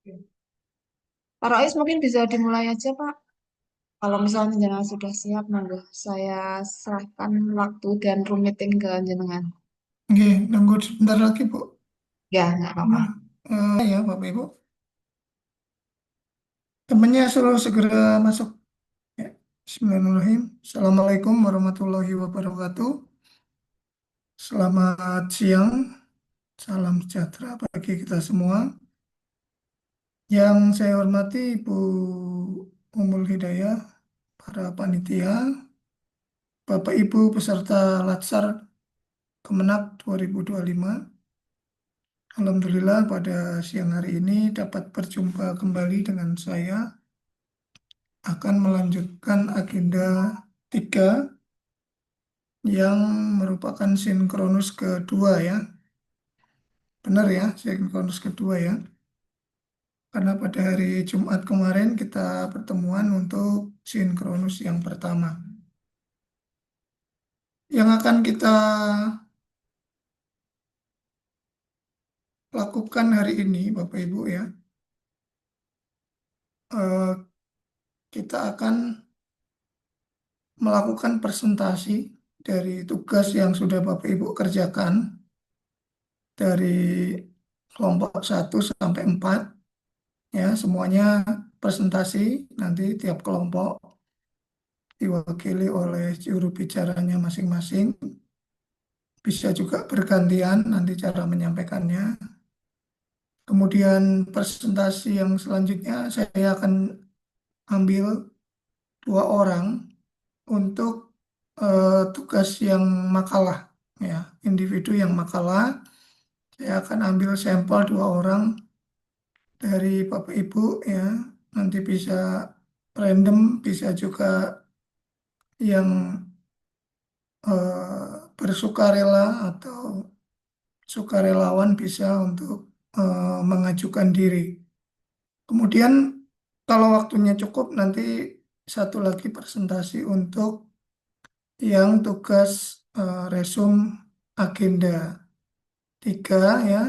Pak Rois mungkin bisa dimulai aja, Pak. Kalau misalnya jenengan sudah siap, monggo saya serahkan waktu dan room meeting ke jenengan. Oke, nunggu sebentar lagi, Bu. Ya, nggak apa-apa. Ya, Bapak Ibu. Temannya suruh segera masuk. Ya. Bismillahirrahmanirrahim. Assalamualaikum warahmatullahi wabarakatuh. Selamat siang, salam sejahtera bagi kita semua. Yang saya hormati Ibu Umul Hidayah, para panitia, Bapak Ibu peserta Latsar Kemenak 2025. Alhamdulillah pada siang hari ini dapat berjumpa kembali dengan saya akan melanjutkan agenda 3 yang merupakan sinkronus kedua ya. Benar ya, sinkronus kedua ya. Karena pada hari Jumat kemarin kita pertemuan untuk sinkronus yang pertama. Yang akan kita lakukan hari ini Bapak Ibu ya, eh, kita akan melakukan presentasi dari tugas yang sudah Bapak Ibu kerjakan dari kelompok 1 sampai 4 ya, semuanya presentasi, nanti tiap kelompok diwakili oleh juru bicaranya masing-masing. Bisa juga bergantian nanti cara menyampaikannya. Kemudian presentasi yang selanjutnya saya akan ambil 2 orang untuk tugas yang makalah ya, individu yang makalah. Saya akan ambil sampel 2 orang dari Bapak Ibu ya. Nanti bisa random, bisa juga yang bersukarela atau sukarelawan bisa untuk mengajukan diri. Kemudian kalau waktunya cukup nanti satu lagi presentasi untuk yang tugas resum agenda 3 ya,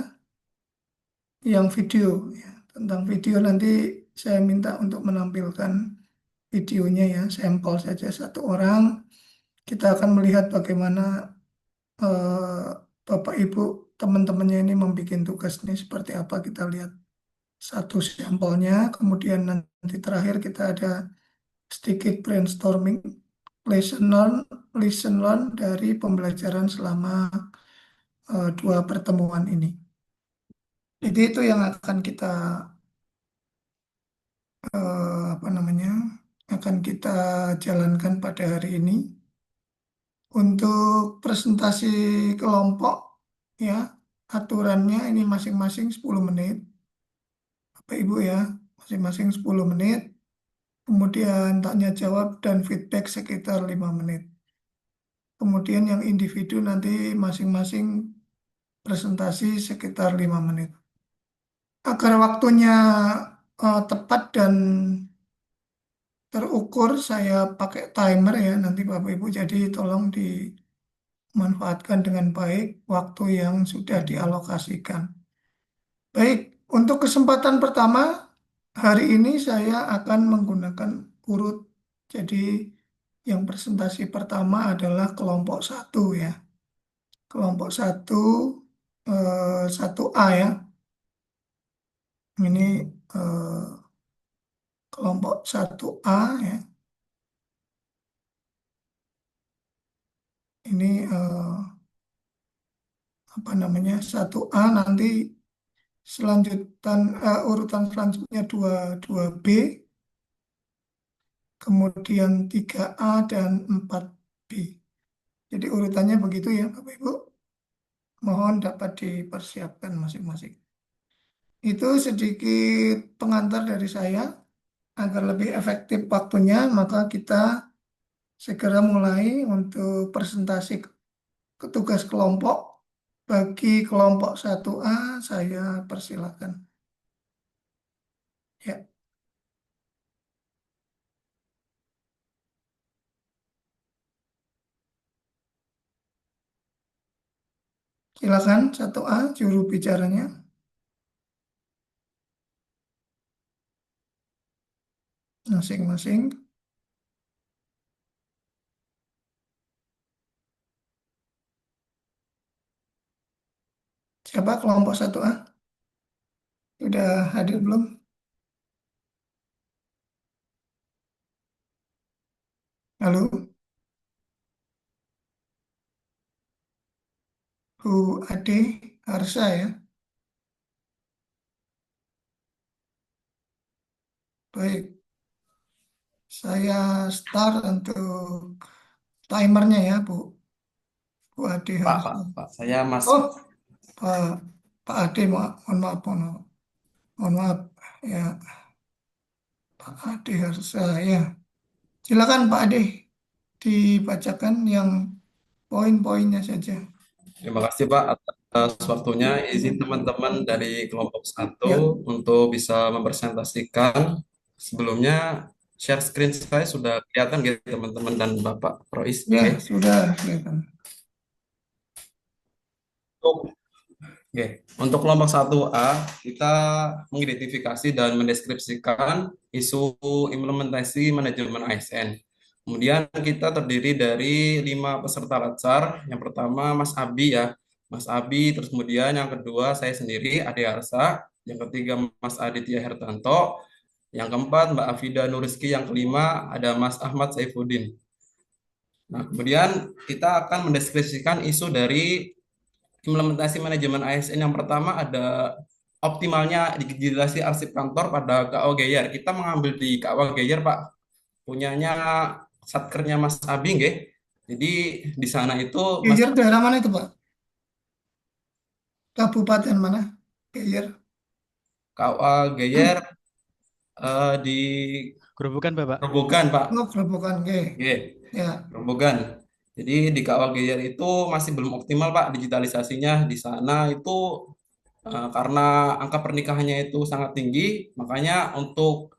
yang video ya. Tentang video nanti saya minta untuk menampilkan videonya ya, sampel saja 1 orang. Kita akan melihat bagaimana eh, Bapak Ibu teman-temannya ini membuat tugas ini seperti apa, kita lihat satu sampelnya. Kemudian nanti terakhir kita ada sedikit brainstorming, lesson learn, lesson learn dari pembelajaran selama 2 pertemuan ini. Jadi itu yang akan kita apa namanya, akan kita jalankan pada hari ini. Untuk presentasi kelompok ya, aturannya ini masing-masing 10 menit. Bapak Ibu ya, masing-masing 10 menit. Kemudian tanya jawab dan feedback sekitar 5 menit. Kemudian yang individu nanti masing-masing presentasi sekitar 5 menit. Agar waktunya tepat dan terukur, saya pakai timer ya nanti Bapak Ibu. Jadi tolong dimanfaatkan dengan baik waktu yang sudah dialokasikan. Baik, untuk kesempatan pertama hari ini saya akan menggunakan urut. Jadi yang presentasi pertama adalah kelompok 1 ya. Kelompok 1 1A ya. Ini kelompok 1A ya. Ini apa namanya, 1A, nanti selanjutan urutan selanjutnya dua b, kemudian 3A dan 4B. Jadi urutannya begitu ya Bapak Ibu. Mohon dapat dipersiapkan masing-masing. Itu sedikit pengantar dari saya agar lebih efektif waktunya, maka kita segera mulai untuk presentasi tugas kelompok. Bagi kelompok 1A, saya persilakan. Ya, silakan 1A juru bicaranya. masing-masing. Siapa kelompok 1A? Sudah hadir belum? Halo, Bu Ade Harsa ya. Baik, saya start untuk timernya ya, Bu Ade Harsa. Pak, saya Mas. Oh, Pak Pak Ade, mohon maaf, mohon maaf ya, Pak Ade Harsa ya. Silakan Pak Ade, dibacakan yang poin-poinnya saja. Terima kasih Pak atas waktunya. Izin teman-teman dari kelompok satu Ya, untuk bisa mempresentasikan. Sebelumnya share screen saya sudah kelihatan gitu teman-teman dan Bapak Rois. ya Oke. sudah kelihatan. Oke, untuk kelompok 1A, kita mengidentifikasi dan mendeskripsikan isu implementasi manajemen ASN. Kemudian kita terdiri dari 5 peserta latsar. Yang pertama Mas Abi ya, Mas Abi. Terus kemudian yang kedua saya sendiri, Ade Arsa. Yang ketiga Mas Aditya Hertanto. Yang keempat Mbak Afida Nuriski. Yang kelima ada Mas Ahmad Saifuddin. Nah, kemudian kita akan mendeskripsikan isu dari implementasi manajemen ASN. Yang pertama ada optimalnya digitalisasi arsip kantor pada KO Geyer. Kita mengambil di KO Geyer, Pak. Punyanya satkernya Mas Abi, nggih. Jadi di sana itu Mas Geyer daerah mana itu Pak? Kabupaten mana? Geyer. KO Geyer di Gerobokan Bapak. Grobogan, Pak. Oh, Gerobokan, oke. Nggih, Ya, Grobogan. Jadi di KO Geyer itu masih belum optimal, Pak, digitalisasinya. Di sana itu karena angka pernikahannya itu sangat tinggi, makanya untuk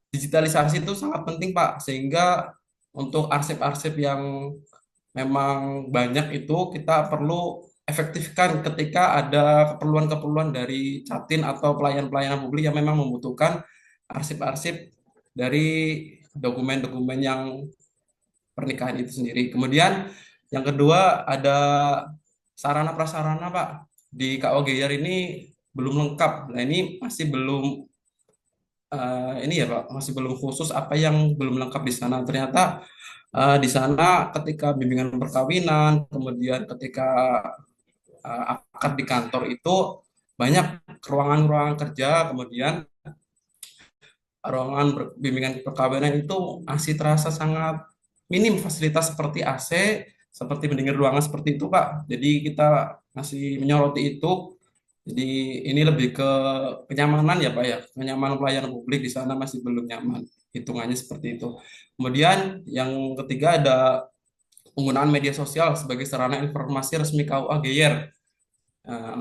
digitalisasi itu sangat penting, Pak, sehingga untuk arsip-arsip yang memang banyak itu kita perlu efektifkan ketika ada keperluan-keperluan dari Catin atau pelayan-pelayanan publik yang memang membutuhkan arsip-arsip dari dokumen-dokumen yang pernikahan itu sendiri. Kemudian yang kedua ada sarana prasarana, Pak. Di KO Geyer ini belum lengkap. Nah, ini masih belum ini ya Pak, masih belum khusus apa yang belum lengkap di sana. Ternyata di sana ketika bimbingan perkawinan, kemudian ketika akad di kantor itu banyak ruangan-ruangan kerja, kemudian ruangan bimbingan perkawinan itu masih terasa sangat minim fasilitas seperti AC, seperti pendingin ruangan seperti itu Pak. Jadi kita masih menyoroti itu. Jadi ini lebih ke kenyamanan ya Pak ya. Kenyamanan pelayanan publik di sana masih belum nyaman. Hitungannya seperti itu. Kemudian yang ketiga ada penggunaan media sosial sebagai sarana informasi resmi KUA Geyer.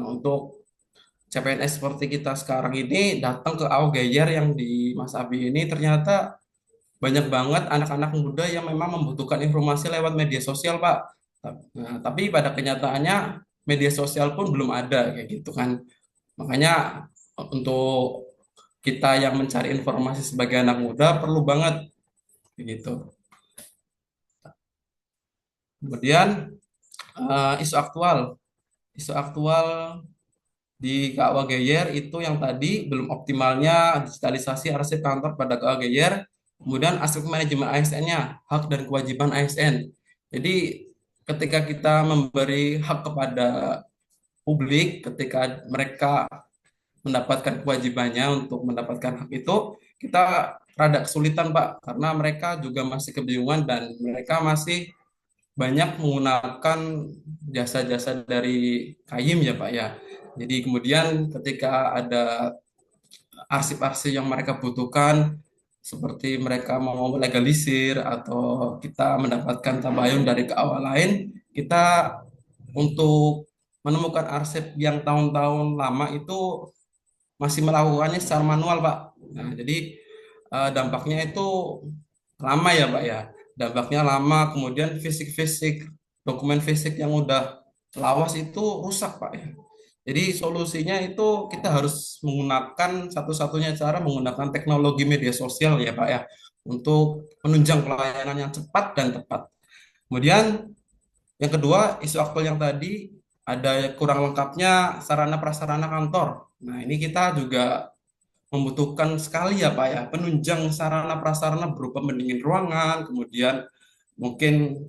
Untuk CPNS seperti kita sekarang ini datang ke AO Geyer yang di Mas Abi ini ternyata banyak banget anak-anak muda yang memang membutuhkan informasi lewat media sosial, Pak. Nah, tapi pada kenyataannya media sosial pun belum ada kayak gitu kan. Makanya untuk kita yang mencari informasi sebagai anak muda perlu banget kayak gitu. Kemudian isu aktual. Isu aktual di KUA Geyer itu yang tadi belum optimalnya digitalisasi arsip kantor pada KUA Geyer, kemudian aspek manajemen ASN-nya, hak dan kewajiban ASN. Jadi ketika kita memberi hak kepada publik, ketika mereka mendapatkan kewajibannya untuk mendapatkan hak itu, kita rada kesulitan Pak, karena mereka juga masih kebingungan dan mereka masih banyak menggunakan jasa-jasa dari Kayim ya Pak ya. Jadi kemudian ketika ada arsip-arsip yang mereka butuhkan, seperti mereka mau legalisir atau kita mendapatkan tabayun dari keawal lain, kita untuk menemukan arsip yang tahun-tahun lama itu masih melakukannya secara manual, Pak. Nah, jadi dampaknya itu lama ya, Pak ya. Dampaknya lama, kemudian fisik-fisik, dokumen fisik yang udah lawas itu rusak, Pak ya. Jadi solusinya itu kita harus menggunakan satu-satunya cara menggunakan teknologi media sosial ya Pak ya untuk menunjang pelayanan yang cepat dan tepat. Kemudian yang kedua, isu aktual yang tadi ada kurang lengkapnya sarana prasarana kantor. Nah, ini kita juga membutuhkan sekali ya Pak ya, penunjang sarana prasarana berupa pendingin ruangan, kemudian mungkin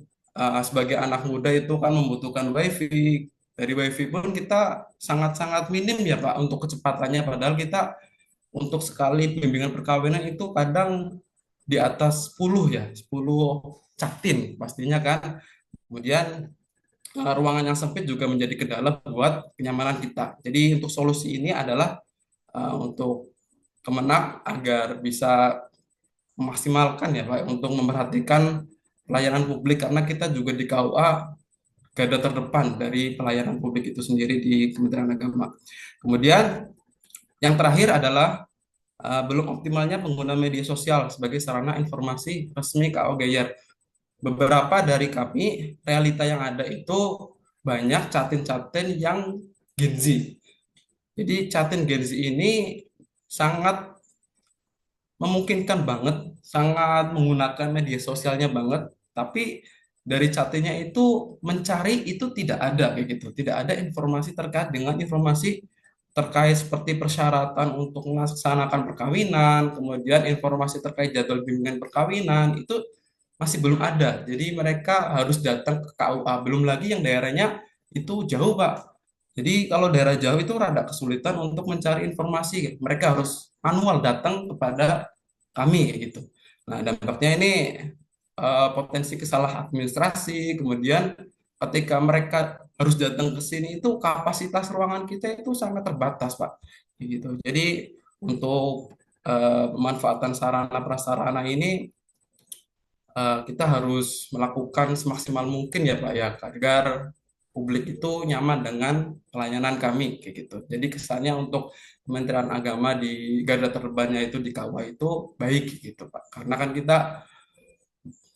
sebagai anak muda itu kan membutuhkan wifi. Dari wifi pun kita sangat-sangat minim ya Pak untuk kecepatannya, padahal kita untuk sekali bimbingan perkawinan itu kadang di atas 10 ya, 10 catin pastinya kan. Kemudian ruangan yang sempit juga menjadi kendala buat kenyamanan kita. Jadi untuk solusi ini adalah untuk Kemenak agar bisa memaksimalkan ya Pak untuk memperhatikan pelayanan publik karena kita juga di KUA garda terdepan dari pelayanan publik itu sendiri di Kementerian Agama. Kemudian yang terakhir adalah belum optimalnya pengguna media sosial sebagai sarana informasi resmi KUA Gayer. Beberapa dari kami realita yang ada itu banyak catin-catin yang Gen Z. Jadi catin Gen Z ini sangat memungkinkan banget, sangat menggunakan media sosialnya banget, tapi dari chattingnya itu mencari itu tidak ada kayak gitu, tidak ada informasi terkait dengan informasi terkait seperti persyaratan untuk melaksanakan perkawinan, kemudian informasi terkait jadwal bimbingan perkawinan itu masih belum ada. Jadi mereka harus datang ke KUA, belum lagi yang daerahnya itu jauh, Pak. Jadi kalau daerah jauh itu rada kesulitan untuk mencari informasi. Mereka harus manual datang kepada kami kayak gitu. Nah, dampaknya ini potensi kesalah administrasi, kemudian ketika mereka harus datang ke sini itu kapasitas ruangan kita itu sangat terbatas, Pak. Kayak gitu. Jadi untuk pemanfaatan sarana prasarana ini kita harus melakukan semaksimal mungkin ya Pak ya agar publik itu nyaman dengan pelayanan kami kayak gitu. Jadi kesannya untuk Kementerian Agama di garda terdepannya itu di KUA itu baik gitu Pak. Karena kan kita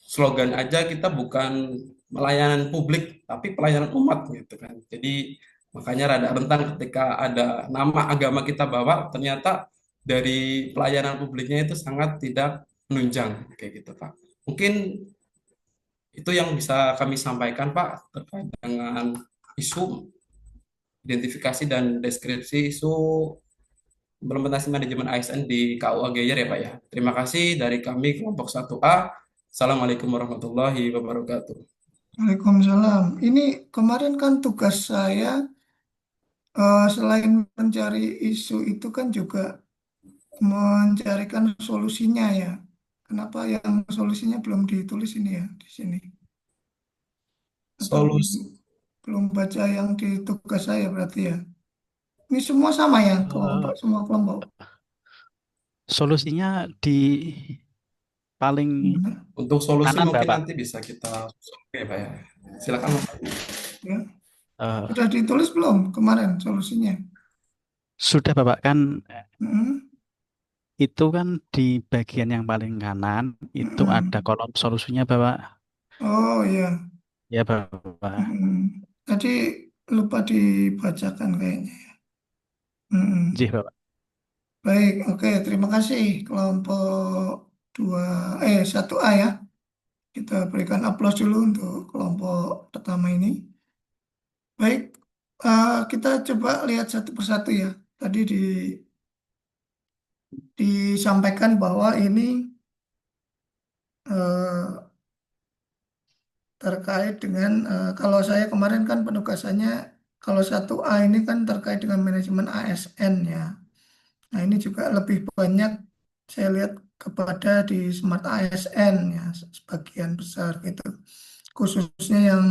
slogan aja kita bukan pelayanan publik tapi pelayanan umat gitu kan. Jadi makanya rada rentan ketika ada nama agama kita bawa ternyata dari pelayanan publiknya itu sangat tidak menunjang kayak gitu Pak. Mungkin itu yang bisa kami sampaikan, Pak, terkait dengan isu identifikasi dan deskripsi isu implementasi manajemen ASN di KUA Geyer ya, Pak ya. Terima kasih dari kami kelompok 1A. Assalamualaikum warahmatullahi wabarakatuh. Waalaikumsalam. Ini kemarin kan tugas saya selain mencari isu itu kan juga mencarikan solusinya ya. Kenapa yang solusinya belum ditulis ini ya di sini? Atau Solusi belum baca yang di tugas saya berarti ya. Ini semua sama ya, kelompok Eh, semua kelompok. solusinya di paling Hmm, untuk solusi kanan, mungkin Bapak. nanti bisa kita oke, Pak ya. Silakan, Pak. ya. Eh, Sudah ditulis belum kemarin solusinya? sudah, Bapak, kan Hmm, itu kan di bagian yang paling kanan itu ada hmm. kolom solusinya, Bapak. Oh ya. Ya, Bapak. Hmm. Tadi lupa dibacakan kayaknya. Jih, Hmm. Bapak. Baik, oke. Terima kasih kelompok 1A ya. Kita berikan aplaus dulu untuk kelompok pertama ini. Baik, kita coba lihat satu persatu ya. Tadi disampaikan bahwa ini eh, terkait dengan kalau saya kemarin kan penugasannya kalau 1A ini kan terkait dengan manajemen ASN ya. Nah, ini juga lebih banyak saya lihat kepada di Smart ASN ya, sebagian besar gitu. Khususnya yang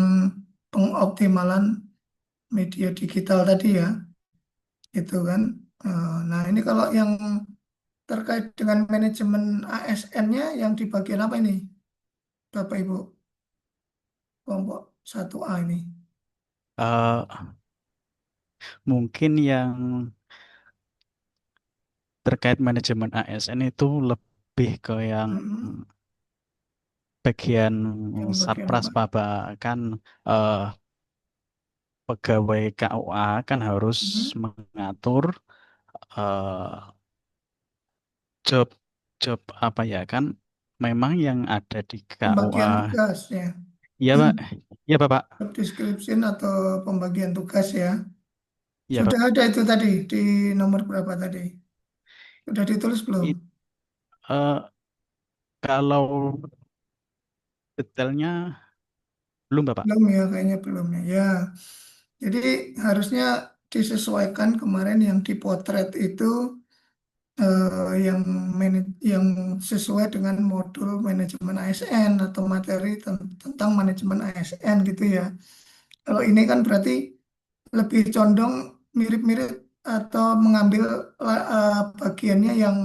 pengoptimalan media digital tadi ya, itu kan. Nah, ini kalau yang terkait dengan manajemen ASN-nya yang di bagian apa ini, Bapak Ibu, kelompok 1A ini? Eh, mungkin yang terkait manajemen ASN itu lebih ke yang Mm-mm. bagian Yang bagian Satpras, apa? Bapak. Kan eh, pegawai KUA kan harus Hmm, mengatur eh, job job apa ya kan memang yang ada di KUA. Pembagian tugas ya. Iya Pak, iya Bapak, Job description atau pembagian tugas ya. iya Sudah Bapak. ada itu tadi di nomor berapa tadi? Sudah ditulis belum? It, eh, kalau detailnya belum Bapak. Belum ya, kayaknya belum ya. Ya, jadi harusnya disesuaikan kemarin yang dipotret itu yang yang sesuai dengan modul manajemen ASN atau materi tentang manajemen ASN gitu ya. Kalau ini kan berarti lebih condong mirip-mirip atau mengambil bagiannya yang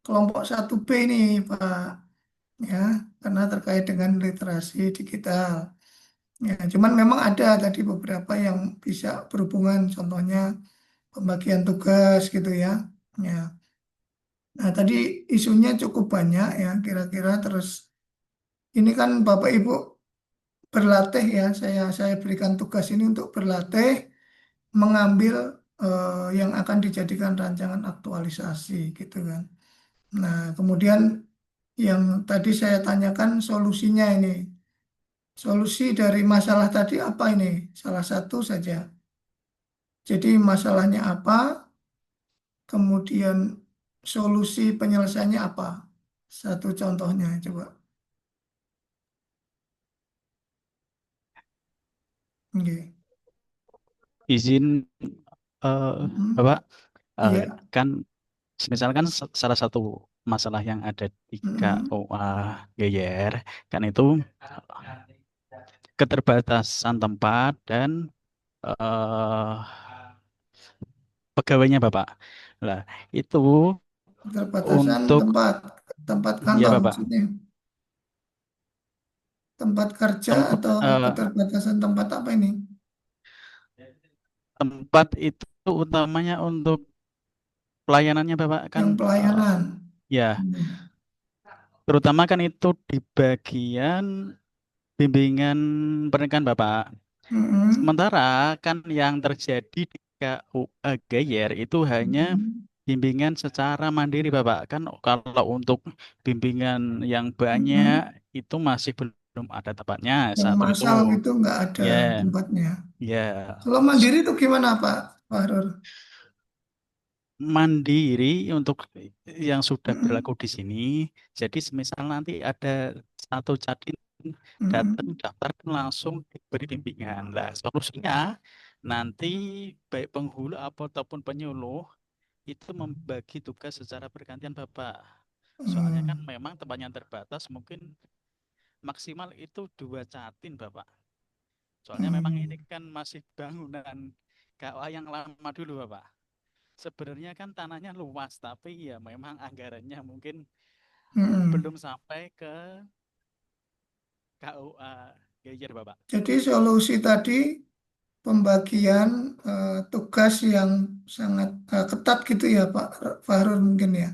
kelompok 1B ini, Pak. Ya, karena terkait dengan literasi digital. Ya, cuman memang ada tadi beberapa yang bisa berhubungan, contohnya pembagian tugas gitu ya. Ya. Nah, tadi isunya cukup banyak ya, kira-kira terus ini kan Bapak Ibu berlatih ya, saya berikan tugas ini untuk berlatih mengambil yang akan dijadikan rancangan aktualisasi gitu kan. Nah, kemudian yang tadi saya tanyakan solusinya ini. Solusi dari masalah tadi apa ini? Salah satu saja. Jadi masalahnya apa? Kemudian solusi penyelesaiannya apa? Satu contohnya coba. Oke. Izin Mm-mm. Bapak, eh, Iya. kan misalkan salah satu masalah yang ada di Mm-mm. KUA GYR kan itu keterbatasan tempat dan eh, pegawainya Bapak. Lah, itu Keterbatasan untuk tempat, tempat ya kantor Bapak, maksudnya. Tempat kerja atau eh, keterbatasan tempat apa ini? tempat itu utamanya untuk pelayanannya Bapak kan Yang pelayanan. ya, Hmm. terutama kan itu di bagian bimbingan pernikahan Bapak. Mm-mm. Sementara kan yang terjadi di KUA Gayer itu hanya Mm-mm. bimbingan secara mandiri Bapak. Kan kalau untuk bimbingan yang banyak Mm-mm. itu masih belum ada tempatnya. Yang Satu itu. massal gitu nggak ada Ya, tempatnya. ya. Kalau mandiri itu gimana Pak Fahrur? Mandiri untuk yang sudah berlaku Mm-mm. di sini. Jadi semisal nanti ada satu cadin datang Mm-mm. daftar langsung diberi bimbingan. Nah, solusinya nanti baik penghulu ataupun penyuluh itu membagi tugas secara bergantian Bapak. Soalnya kan Mm. memang tempatnya terbatas, mungkin maksimal itu dua catin Bapak. Soalnya memang ini Mm. kan masih bangunan KUA yang lama dulu Bapak. Sebenarnya kan tanahnya luas, tapi ya memang anggarannya mungkin Mm-mm. belum sampai ke KUA Geyer Bapak. Jadi solusi tadi pembagian tugas yang sangat ketat gitu ya Pak Fahrur mungkin ya.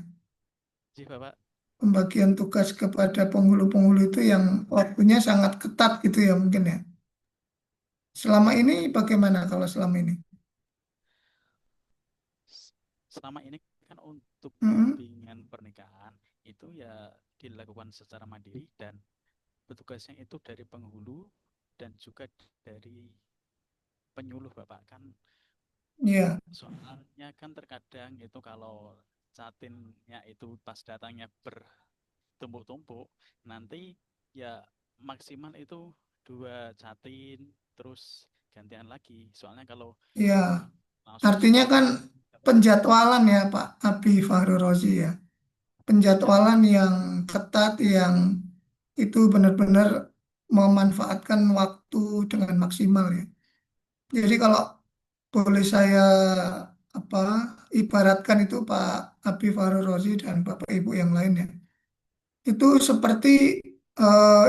Jadi Bapak, Pembagian tugas kepada penghulu-penghulu itu yang waktunya sangat ketat gitu ya mungkin ya. Selama ini bagaimana kalau selama ini? selama ini kan untuk Mm-mm. bimbingan pernikahan itu ya dilakukan secara mandiri dan petugasnya itu dari penghulu dan juga dari penyuluh Bapak kan. Iya, Soalnya kan terkadang itu kalau catinnya itu pas datangnya bertumpuk-tumpuk, nanti ya maksimal itu dua catin terus gantian lagi. Soalnya kalau iya. langsung Artinya semua kan dapat. penjadwalan ya Pak Abi Fahru Rozi ya. Ya Bapak, Penjadwalan yang ketat yang itu benar-benar memanfaatkan waktu dengan maksimal ya. Jadi kalau boleh saya apa ibaratkan itu Pak Abi Fahru Rozi dan Bapak Ibu yang lainnya. Itu seperti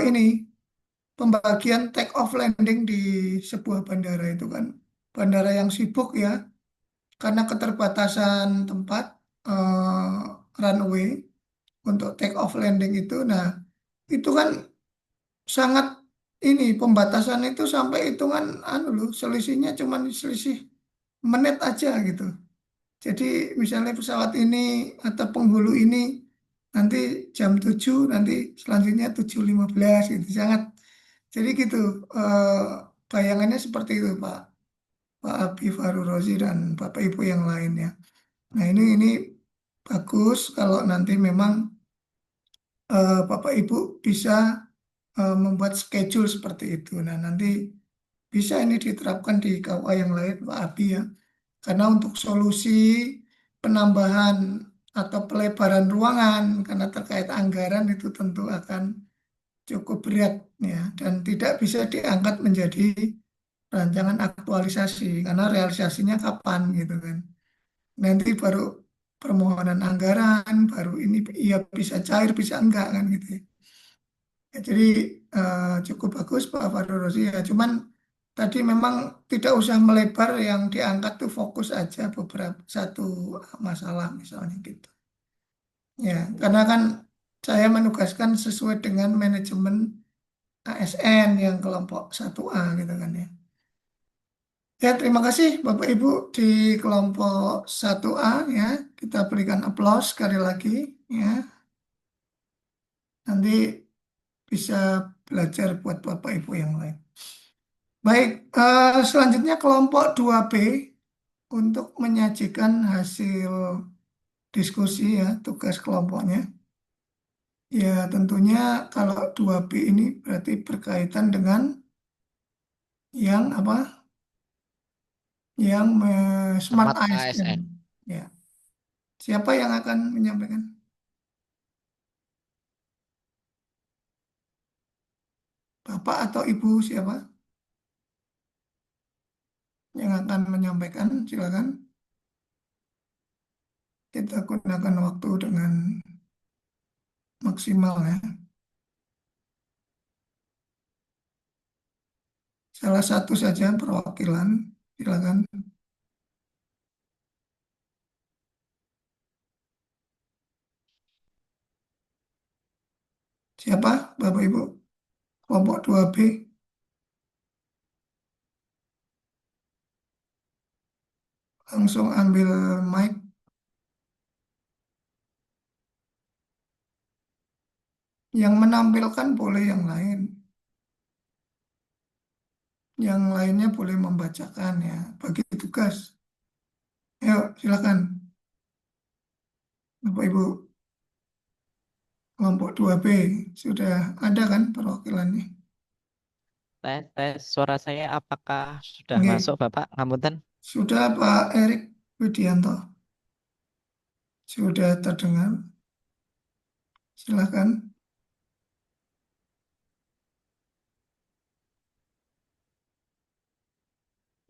ini pembagian take off landing di sebuah bandara itu kan bandara yang sibuk ya karena keterbatasan tempat runway untuk take off landing itu. Nah, itu kan sangat ini pembatasan itu sampai hitungan anu loh, selisihnya cuma selisih menit aja gitu. Jadi misalnya pesawat ini atau penghulu ini nanti jam 7, nanti selanjutnya 7.15 gitu. Sangat. Jadi gitu, eh, bayangannya seperti itu Pak. Pak Abi Fahru Rozi dan Bapak Ibu yang lainnya. Nah ini bagus kalau nanti memang Bapak Ibu bisa membuat schedule seperti itu. Nah nanti bisa ini diterapkan di KUA yang lain Pak Abi ya. Karena untuk solusi penambahan atau pelebaran ruangan karena terkait anggaran itu tentu akan cukup berat ya dan tidak bisa diangkat menjadi rancangan aktualisasi karena realisasinya kapan gitu kan. Nanti baru permohonan anggaran, baru ini iya bisa cair, bisa enggak kan gitu ya. Ya, jadi cukup bagus Pak Fahru Rozi ya. Cuman tadi memang tidak usah melebar yang diangkat tuh fokus aja beberapa satu masalah misalnya gitu. Ya, karena kan saya menugaskan sesuai dengan manajemen ASN yang kelompok 1A gitu kan ya. Ya, terima kasih Bapak Ibu di kelompok 1A ya. Kita berikan aplaus sekali lagi ya. Nanti bisa belajar buat Bapak Ibu yang lain. Baik, selanjutnya kelompok 2B untuk menyajikan hasil diskusi ya, tugas kelompoknya. Ya, tentunya kalau 2B ini berarti berkaitan dengan yang apa? Yang Smart Smart ASN. ASN. Ya, siapa yang akan menyampaikan? Bapak atau Ibu siapa yang akan menyampaikan? Silakan. Kita gunakan waktu dengan maksimal ya. Salah satu saja perwakilan. Silakan. Siapa, Bapak Ibu? Kelompok 2B. Langsung ambil mic. Yang menampilkan boleh yang lain. Yang lainnya boleh membacakan ya. Bagi tugas. Ayo, silakan. Bapak Ibu, kelompok 2B. Sudah ada kan perwakilannya? Tes, tes. Suara saya apakah sudah Oke. masuk, Bapak? Ngapunten. Sudah Pak Erik Widianto. Sudah terdengar. Silakan.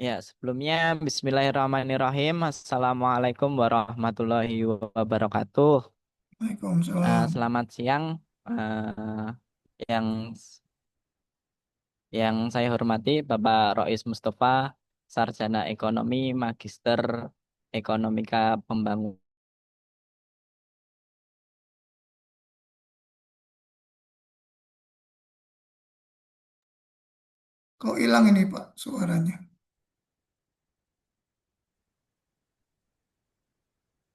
Ya, sebelumnya Bismillahirrahmanirrahim. Assalamualaikum warahmatullahi wabarakatuh. Waalaikumsalam. Selamat siang. Eh, yang yang saya hormati Bapak Rois Mustafa, Sarjana Ekonomi, Magister Ekonomika Pembangunan. Kok hilang ini Pak suaranya?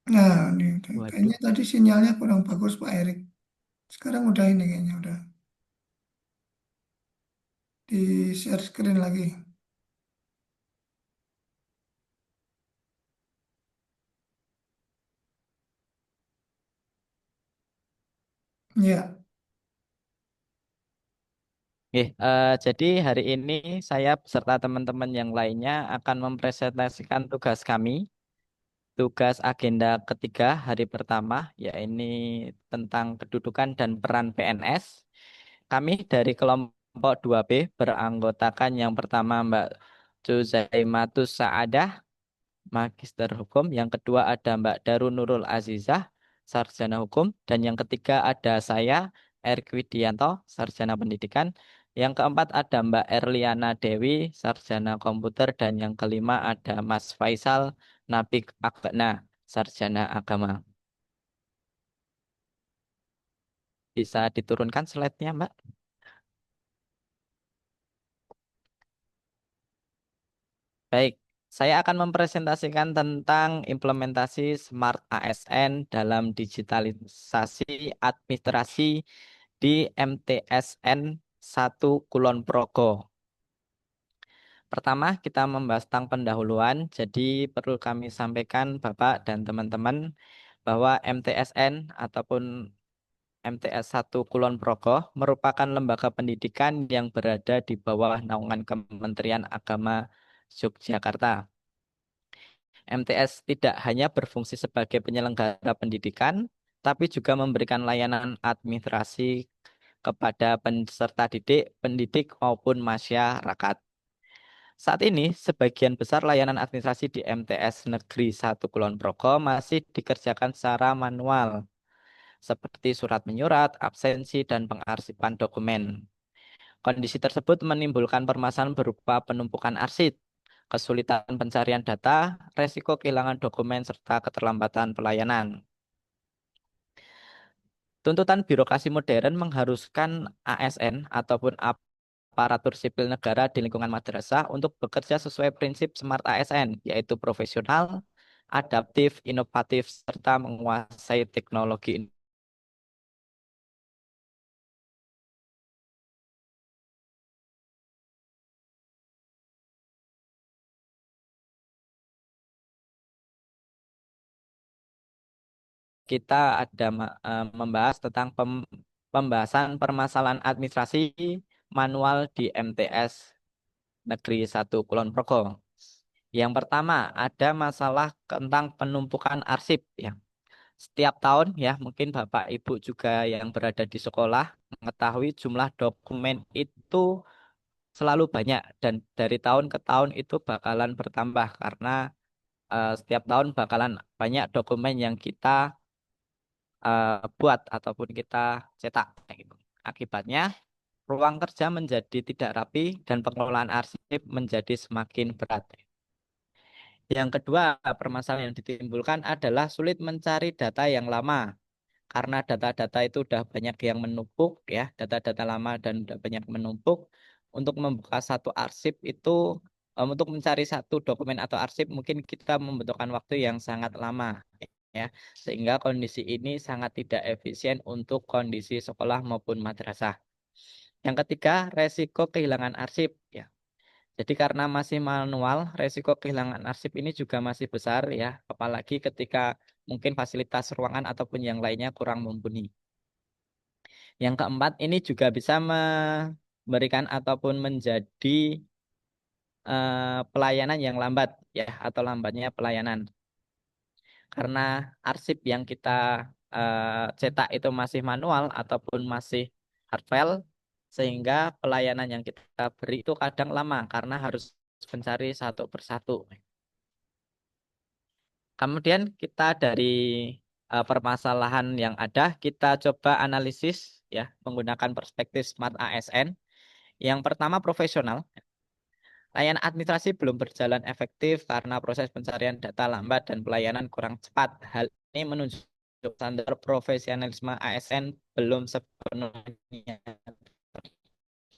Nah, ini Waduh. kayaknya tadi sinyalnya kurang bagus Pak Erik. Sekarang udah ini kayaknya udah di share screen lagi. Ya, Oke, jadi hari ini saya beserta teman-teman yang lainnya akan mempresentasikan tugas kami. Tugas agenda ketiga hari pertama, yaitu tentang kedudukan dan peran PNS. Kami dari kelompok 2B beranggotakan yang pertama Mbak Juzaimatus Saadah, Magister Hukum. Yang kedua ada Mbak Darun Nurul Azizah, Sarjana Hukum. Dan yang ketiga ada saya, Erik Widianto, Sarjana Pendidikan. Yang keempat ada Mbak Erliana Dewi, Sarjana Komputer. Dan yang kelima ada Mas Faisal Nabik Akbana, Sarjana Agama. Bisa diturunkan slide-nya, Mbak? Baik, saya akan mempresentasikan tentang implementasi Smart ASN dalam digitalisasi administrasi di MTSN 1 Kulon Progo. Pertama, kita membahas tentang pendahuluan. Jadi perlu kami sampaikan Bapak dan teman-teman bahwa MTSN ataupun MTS 1 Kulon Progo merupakan lembaga pendidikan yang berada di bawah naungan Kementerian Agama Yogyakarta. MTS tidak hanya berfungsi sebagai penyelenggara pendidikan, tapi juga memberikan layanan administrasi kepada peserta didik, pendidik maupun masyarakat. Saat ini, sebagian besar layanan administrasi di MTS Negeri 1 Kulon Progo masih dikerjakan secara manual, seperti surat menyurat, absensi, dan pengarsipan dokumen. Kondisi tersebut menimbulkan permasalahan berupa penumpukan arsip, kesulitan pencarian data, resiko kehilangan dokumen, serta keterlambatan pelayanan. Tuntutan birokrasi modern mengharuskan ASN ataupun aparatur sipil negara di lingkungan madrasah untuk bekerja sesuai prinsip Smart ASN, yaitu profesional, adaptif, inovatif, serta menguasai teknologi. Kita ada membahas tentang pembahasan permasalahan administrasi manual di MTS Negeri 1 Kulon Progo. Yang pertama, ada masalah tentang penumpukan arsip ya. Setiap tahun ya, mungkin Bapak Ibu juga yang berada di sekolah mengetahui jumlah dokumen itu selalu banyak dan dari tahun ke tahun itu bakalan bertambah karena setiap tahun bakalan banyak dokumen yang kita buat ataupun kita cetak kayak gitu. Akibatnya ruang kerja menjadi tidak rapi dan pengelolaan arsip menjadi semakin berat. Yang kedua, permasalahan yang ditimbulkan adalah sulit mencari data yang lama karena data-data itu udah banyak yang menumpuk ya, data-data lama dan udah banyak menumpuk. Untuk membuka satu arsip itu untuk mencari satu dokumen atau arsip mungkin kita membutuhkan waktu yang sangat lama ya, sehingga kondisi ini sangat tidak efisien untuk kondisi sekolah maupun madrasah. Yang ketiga, resiko kehilangan arsip ya. Jadi karena masih manual, resiko kehilangan arsip ini juga masih besar ya, apalagi ketika mungkin fasilitas ruangan ataupun yang lainnya kurang mumpuni. Yang keempat, ini juga bisa memberikan ataupun menjadi pelayanan yang lambat ya, atau lambatnya pelayanan. Karena arsip yang kita cetak itu masih manual ataupun masih hard file, sehingga pelayanan yang kita beri itu kadang lama karena harus mencari satu persatu. Kemudian kita dari permasalahan yang ada, kita coba analisis ya menggunakan perspektif Smart ASN. Yang pertama profesional. Layanan administrasi belum berjalan efektif karena proses pencarian data lambat dan pelayanan kurang cepat. Hal ini menunjukkan standar profesionalisme ASN belum sepenuhnya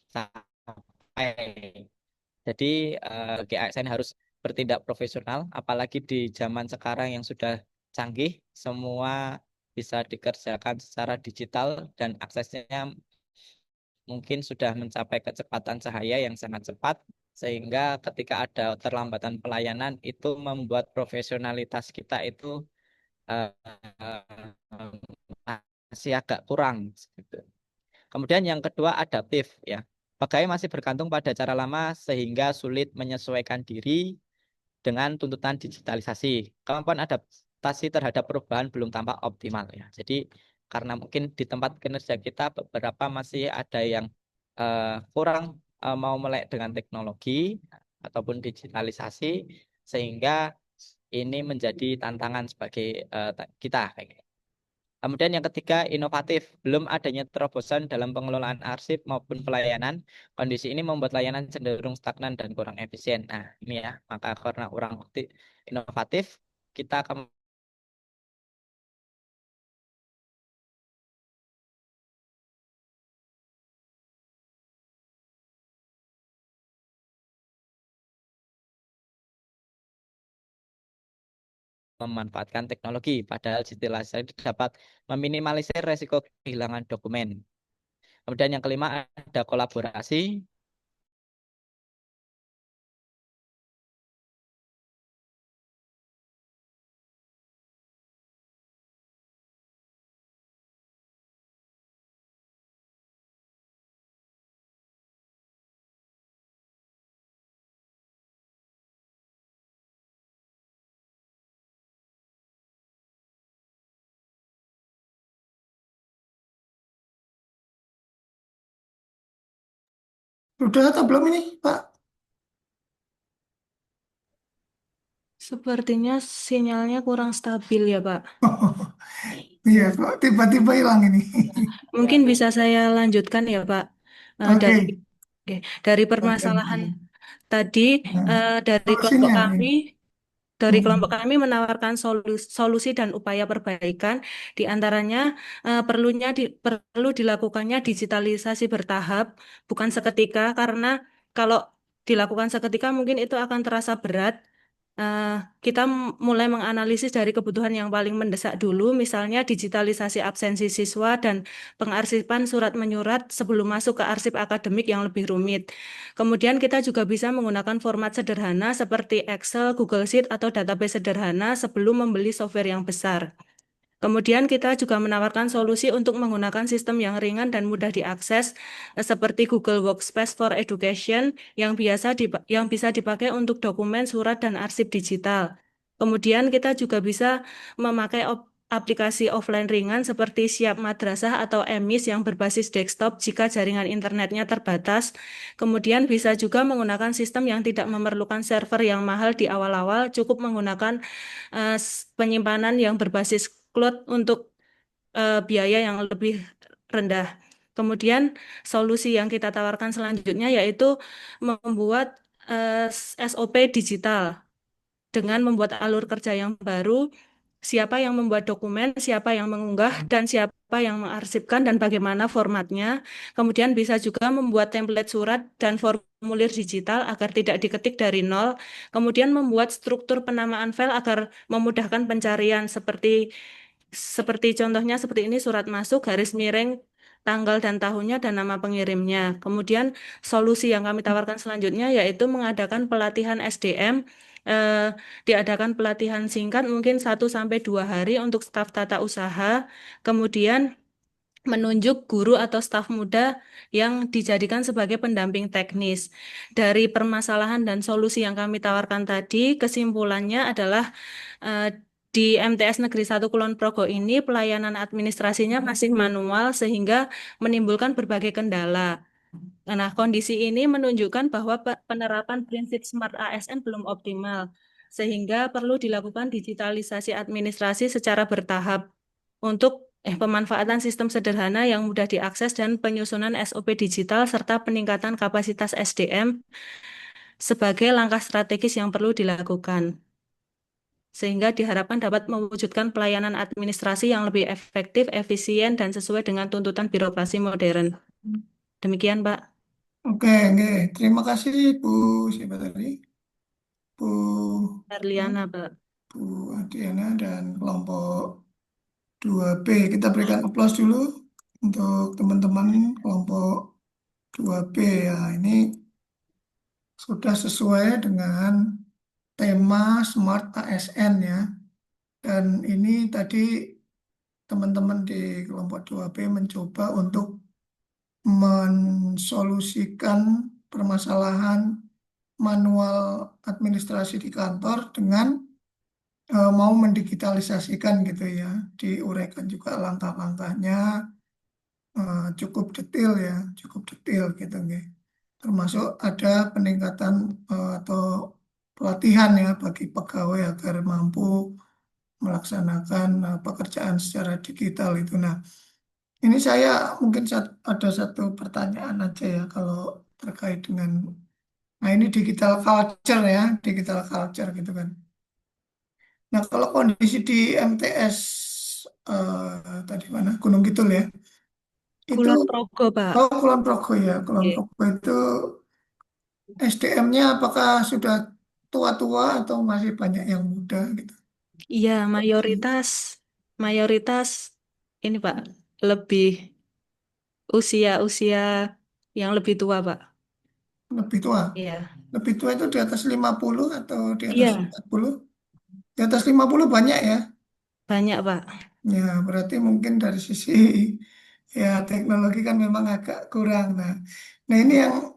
tercapai. Jadi bagi ASN harus bertindak profesional, apalagi di zaman sekarang yang sudah canggih, semua bisa dikerjakan secara digital dan aksesnya mungkin sudah mencapai kecepatan cahaya yang sangat cepat, sehingga ketika ada keterlambatan pelayanan itu membuat profesionalitas kita itu eh, masih agak kurang. Gitu. Kemudian yang kedua adaptif ya. Pegawai masih bergantung pada cara lama sehingga sulit menyesuaikan diri dengan tuntutan digitalisasi. Kemampuan adaptasi terhadap perubahan belum tampak optimal ya. Jadi karena mungkin di tempat kinerja kita beberapa masih ada yang kurang mau melek dengan teknologi ataupun digitalisasi sehingga ini menjadi tantangan sebagai kita. Kemudian yang ketiga, inovatif. Belum adanya terobosan dalam pengelolaan arsip maupun pelayanan. Kondisi ini membuat layanan cenderung stagnan dan kurang efisien. Nah, ini ya, maka karena kurang inovatif, kita akan memanfaatkan teknologi. Padahal digitalisasi dapat meminimalisir resiko kehilangan dokumen. Kemudian yang kelima ada kolaborasi. Sudah atau belum ini, Pak? Sepertinya sinyalnya kurang stabil ya, Pak. Iya, kok tiba-tiba hilang ini. Mungkin bisa saya lanjutkan ya, Pak. Oke, Dari oke, dari bagian permasalahan ini. tadi, Nah, dari kelompok solusinya kami, nih. dari kelompok Hmm. kami menawarkan solusi dan upaya perbaikan, di antaranya perlu dilakukannya digitalisasi bertahap, bukan seketika, karena kalau dilakukan seketika mungkin itu akan terasa berat. Eh, kita mulai menganalisis dari kebutuhan yang paling mendesak dulu, misalnya digitalisasi absensi siswa dan pengarsipan surat menyurat sebelum masuk ke arsip akademik yang lebih rumit. Kemudian kita juga bisa menggunakan format sederhana seperti Excel, Google Sheet, atau database sederhana sebelum membeli software yang besar. Kemudian kita juga menawarkan solusi untuk menggunakan sistem yang ringan dan mudah diakses seperti Google Workspace for Education yang bisa dipakai untuk dokumen, surat, dan arsip digital. Kemudian kita juga bisa memakai aplikasi offline ringan seperti Siap Madrasah atau EMIS yang berbasis desktop jika jaringan internetnya terbatas. Kemudian bisa juga menggunakan sistem yang tidak memerlukan server yang mahal di awal-awal, cukup menggunakan penyimpanan yang berbasis cloud untuk biaya yang lebih rendah. Kemudian solusi yang kita tawarkan selanjutnya yaitu membuat SOP digital dengan membuat alur kerja yang baru, siapa yang membuat dokumen, siapa yang mengunggah, dan siapa yang mengarsipkan dan bagaimana formatnya. Kemudian bisa juga membuat template surat dan formulir digital agar tidak diketik dari nol. Kemudian membuat struktur penamaan file agar memudahkan pencarian seperti contohnya seperti ini surat masuk garis miring tanggal dan tahunnya dan nama pengirimnya. Kemudian solusi yang kami tawarkan selanjutnya yaitu mengadakan pelatihan SDM, diadakan pelatihan singkat mungkin 1 sampai 2 hari untuk staf tata usaha. Kemudian menunjuk guru atau staf muda yang dijadikan sebagai pendamping teknis. Dari permasalahan dan solusi yang kami tawarkan tadi, kesimpulannya adalah eh, di MTS Negeri 1 Kulon Progo ini pelayanan administrasinya masih manual sehingga menimbulkan berbagai kendala. Nah, kondisi ini menunjukkan bahwa penerapan prinsip Smart ASN belum optimal, sehingga perlu dilakukan digitalisasi administrasi secara bertahap untuk pemanfaatan sistem sederhana yang mudah diakses dan penyusunan SOP digital serta peningkatan kapasitas SDM sebagai langkah strategis yang perlu dilakukan, sehingga diharapkan dapat mewujudkan pelayanan administrasi yang lebih efektif, efisien, dan sesuai dengan tuntutan birokrasi modern. Demikian, Pak. Oke, oke. Terima kasih Bu siapa tadi? Bu Arliana, Pak. Bu Adiana dan kelompok 2B. Kita berikan aplaus dulu untuk teman-teman kelompok 2B ya. Ini sudah sesuai dengan tema Smart ASN ya. Dan ini tadi teman-teman di kelompok 2B mencoba untuk mensolusikan permasalahan manual administrasi di kantor dengan mau mendigitalisasikan gitu ya. Diuraikan juga langkah-langkahnya cukup detail ya, cukup detail gitu nggih. Termasuk ada peningkatan atau pelatihan ya bagi pegawai agar mampu melaksanakan pekerjaan secara digital itu. Nah, ini saya mungkin ada satu pertanyaan aja ya kalau terkait dengan, nah ini digital culture ya, digital culture gitu kan. Nah, kalau kondisi di MTS tadi mana Gunung Kidul ya, itu Kulon Progo, Pak. Kulon Progo ya, Kulon Oke. Progo itu SDM-nya apakah sudah tua-tua atau masih banyak yang muda gitu? Iya, mayoritas mayoritas ini Pak, lebih usia-usia yang lebih tua, Pak. Lebih tua. Iya. Lebih tua itu di atas 50 atau di atas Iya, 40? Di atas 50 banyak ya. banyak, Pak. Ya, berarti mungkin dari sisi ya teknologi kan memang agak kurang. Nah, ini yang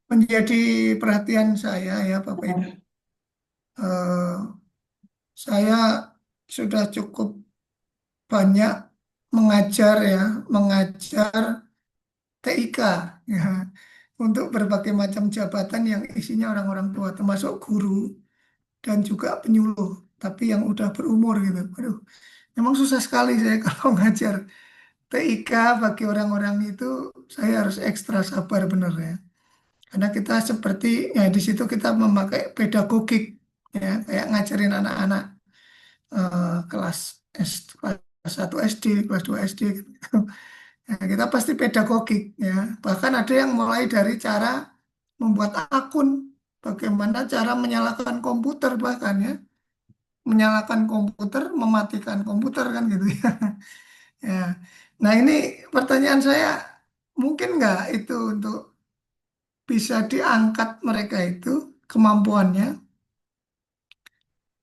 menjadi perhatian saya ya Bapak Ibu. Eh, saya sudah cukup banyak mengajar ya, mengajar TIK ya, untuk berbagai macam jabatan yang isinya orang-orang tua, termasuk guru dan juga penyuluh, tapi yang udah berumur gitu. Aduh, memang susah sekali saya kalau ngajar TIK bagi orang-orang itu, saya harus ekstra sabar bener ya. Karena kita seperti ya di situ kita memakai pedagogik ya, kayak ngajarin anak-anak kelas kelas 1 SD, kelas 2 SD gitu. Ya, kita pasti pedagogik ya. Bahkan ada yang mulai dari cara membuat akun, bagaimana cara menyalakan komputer bahkan ya, menyalakan komputer, mematikan komputer kan gitu ya. Ya. Nah ini pertanyaan saya, mungkin nggak itu untuk bisa diangkat mereka itu kemampuannya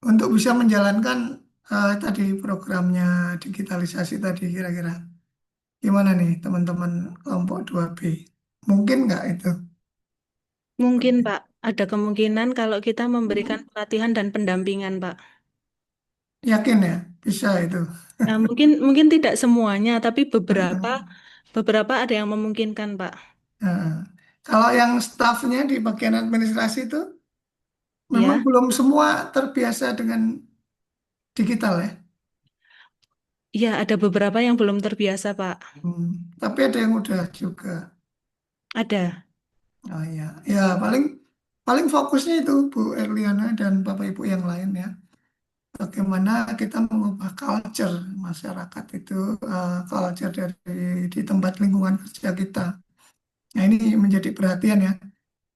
untuk bisa menjalankan tadi programnya digitalisasi tadi kira-kira. Gimana nih teman-teman kelompok 2B? Mungkin nggak itu? Mungkin, Pak, ada kemungkinan kalau kita memberikan pelatihan dan pendampingan, Pak. Yakin ya? Bisa itu. Nah, mungkin mungkin tidak semuanya, tapi beberapa beberapa ada yang memungkinkan, Pak. Nah, kalau yang stafnya di bagian administrasi itu memang Ya. belum semua terbiasa dengan digital ya. Iya, ada beberapa yang belum terbiasa, Pak. Hmm, tapi ada yang udah juga. Ada. Oh iya, ya paling paling fokusnya itu Bu Erliana dan Bapak Ibu yang lain ya. Bagaimana kita mengubah culture masyarakat itu, culture dari di tempat lingkungan kerja kita. Nah ini menjadi perhatian ya.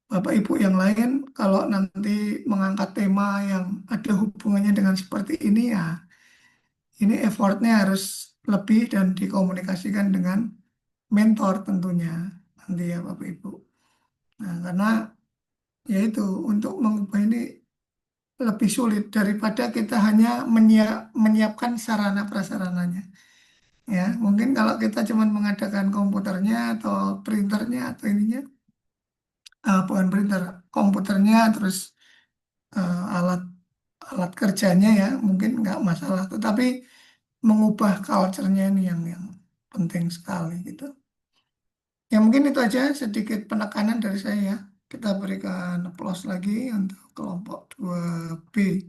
Bapak Ibu yang lain kalau nanti mengangkat tema yang ada hubungannya dengan seperti ini ya, ini effortnya harus lebih dan dikomunikasikan dengan mentor tentunya nanti ya Bapak Ibu. Nah karena yaitu untuk mengubah ini lebih sulit daripada kita hanya menyiapkan sarana prasarananya. Ya mungkin kalau kita cuma mengadakan komputernya atau printernya atau ininya, bukan printer, komputernya terus alat alat kerjanya ya mungkin nggak masalah, tetapi mengubah culture-nya ini yang penting sekali gitu. Ya mungkin itu aja sedikit penekanan dari saya ya. Kita berikan aplaus lagi untuk kelompok 2B.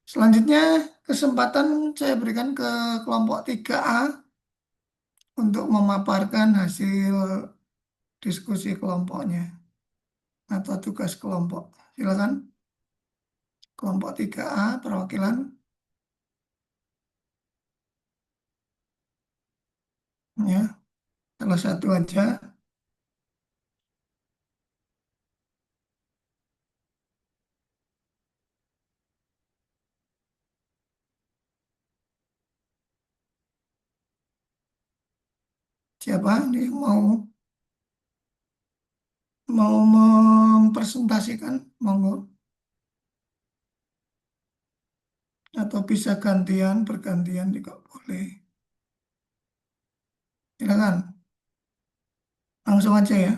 Selanjutnya kesempatan saya berikan ke kelompok 3A untuk memaparkan hasil diskusi kelompoknya atau tugas kelompok. Silakan kelompok 3A perwakilan ya, salah satu aja. Siapa nih mau mau mempresentasikan, monggo, atau bisa gantian, bergantian juga boleh. Silakan, langsung aja ya.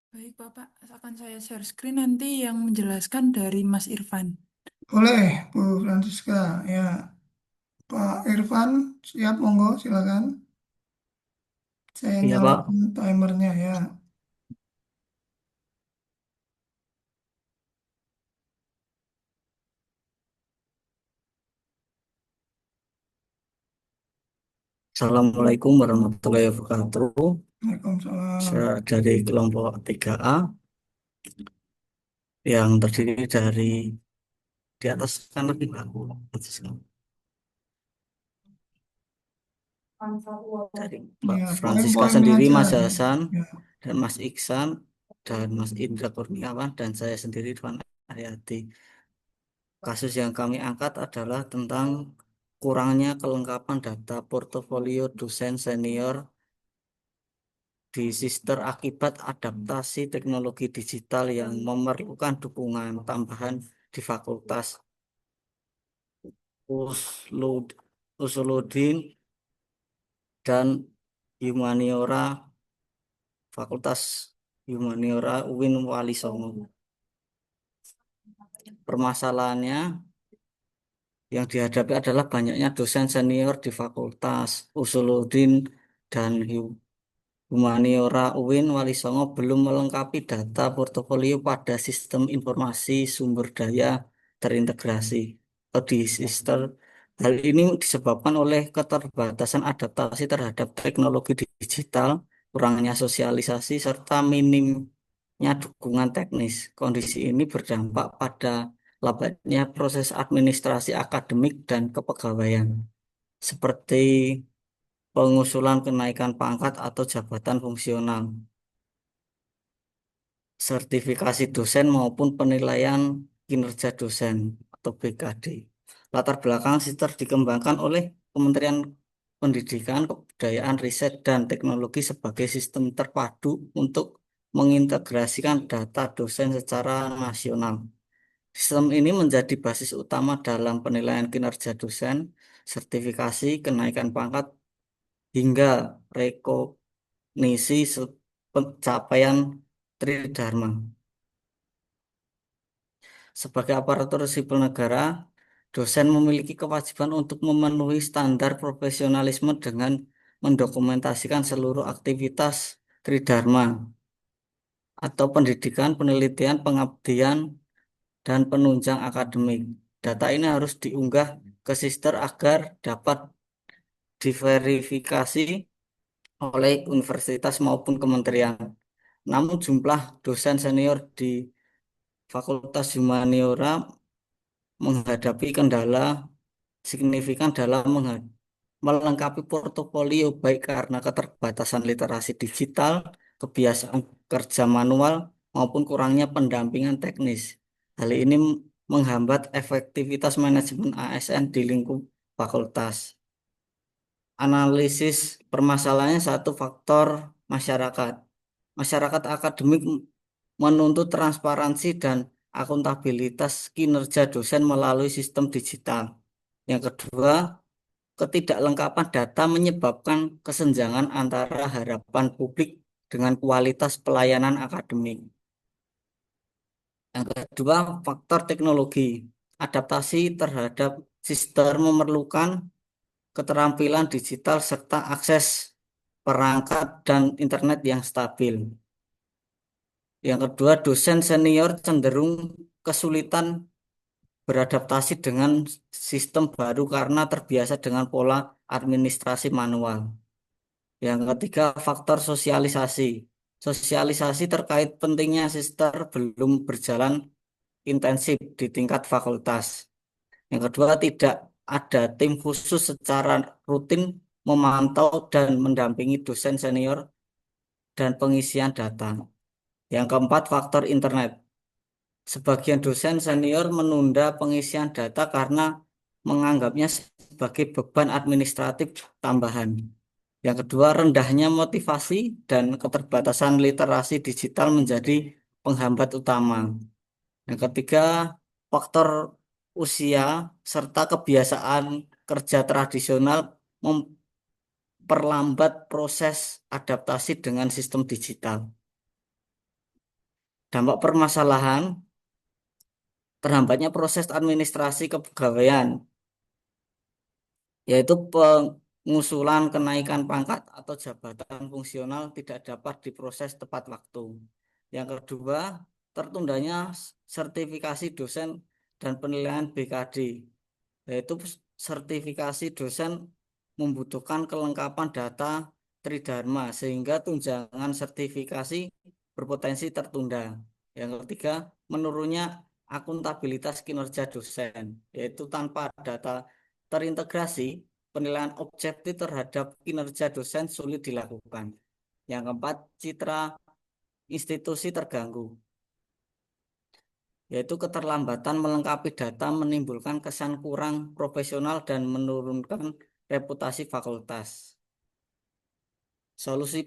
Baik, Bapak, akan saya share screen nanti yang menjelaskan dari Mas Irfan. Boleh, Bu Francisca. Ya, Pak Irfan, siap, monggo, silakan. Saya Iya Pak, nyalakan timernya ya. Assalamualaikum warahmatullahi wabarakatuh. Waalaikumsalam. Saya dari kelompok 3A yang terdiri dari di atas kan lebih bagus. Dari Mbak Ya, paling Francisca poinnya sendiri, aja. Mas Hasan, Ya, dan Mas Iksan, dan Mas Indra Kurniawan, dan saya sendiri Irfan Aryadi. Kasus yang kami angkat adalah tentang kurangnya kelengkapan data portofolio dosen senior di Sister akibat adaptasi teknologi digital yang memerlukan dukungan tambahan di Fakultas Uslud- Usuluddin dan Humaniora Fakultas Humaniora UIN Wali Songo. Permasalahannya yang dihadapi adalah banyaknya dosen senior di Fakultas Usuluddin dan Humaniora UIN Wali Songo belum melengkapi data portofolio pada sistem informasi sumber daya terintegrasi atau di Sister. Hal ini disebabkan oleh keterbatasan adaptasi terhadap teknologi digital, kurangnya sosialisasi, serta minimnya dukungan teknis. Kondisi ini berdampak pada lambatnya proses administrasi akademik dan kepegawaian, seperti pengusulan kenaikan pangkat atau jabatan fungsional, sertifikasi dosen maupun penilaian kinerja dosen atau BKD. Latar belakang Sister dikembangkan oleh Kementerian Pendidikan, Kebudayaan, Riset, dan Teknologi sebagai sistem terpadu untuk mengintegrasikan data dosen secara nasional. Sistem ini menjadi basis utama dalam penilaian kinerja dosen, sertifikasi, kenaikan pangkat, hingga rekognisi pencapaian Tridharma. Sebagai aparatur sipil negara, dosen memiliki kewajiban untuk memenuhi standar profesionalisme dengan mendokumentasikan seluruh aktivitas Tridharma atau pendidikan, penelitian, pengabdian, dan penunjang akademik. Data ini harus diunggah ke Sister agar dapat diverifikasi oleh universitas maupun kementerian. Namun jumlah dosen senior di Fakultas Humaniora menghadapi kendala signifikan dalam melengkapi portofolio baik karena keterbatasan literasi digital, kebiasaan kerja manual, maupun kurangnya pendampingan teknis. Hal ini menghambat efektivitas manajemen ASN di lingkup fakultas. Analisis permasalahannya satu faktor masyarakat. Masyarakat akademik menuntut transparansi dan akuntabilitas kinerja dosen melalui sistem digital. Yang kedua, ketidaklengkapan data menyebabkan kesenjangan antara harapan publik dengan kualitas pelayanan akademik. Yang kedua, faktor teknologi. Adaptasi terhadap sistem memerlukan keterampilan digital serta akses perangkat dan internet yang stabil. Yang kedua, dosen senior cenderung kesulitan beradaptasi dengan sistem baru karena terbiasa dengan pola administrasi manual. Yang ketiga, faktor sosialisasi. Sosialisasi terkait pentingnya Sister belum berjalan intensif di tingkat fakultas. Yang kedua, tidak ada tim khusus secara rutin memantau dan mendampingi dosen senior dan pengisian data. Yang keempat, faktor internet. Sebagian dosen senior menunda pengisian data karena menganggapnya sebagai beban administratif tambahan. Yang kedua, rendahnya motivasi dan keterbatasan literasi digital menjadi penghambat utama. Yang ketiga, faktor usia serta kebiasaan kerja tradisional memperlambat proses adaptasi dengan sistem digital. Dampak permasalahan, terhambatnya proses administrasi kepegawaian, yaitu pengusulan kenaikan pangkat atau jabatan fungsional tidak dapat diproses tepat waktu. Yang kedua, tertundanya sertifikasi dosen dan penilaian BKD, yaitu sertifikasi dosen membutuhkan kelengkapan data Tridharma sehingga tunjangan sertifikasi berpotensi tertunda. Yang ketiga, menurunnya akuntabilitas kinerja dosen, yaitu tanpa data terintegrasi, penilaian objektif terhadap kinerja dosen sulit dilakukan. Yang keempat, citra institusi terganggu, yaitu keterlambatan melengkapi data menimbulkan kesan kurang profesional dan menurunkan reputasi fakultas. Solusi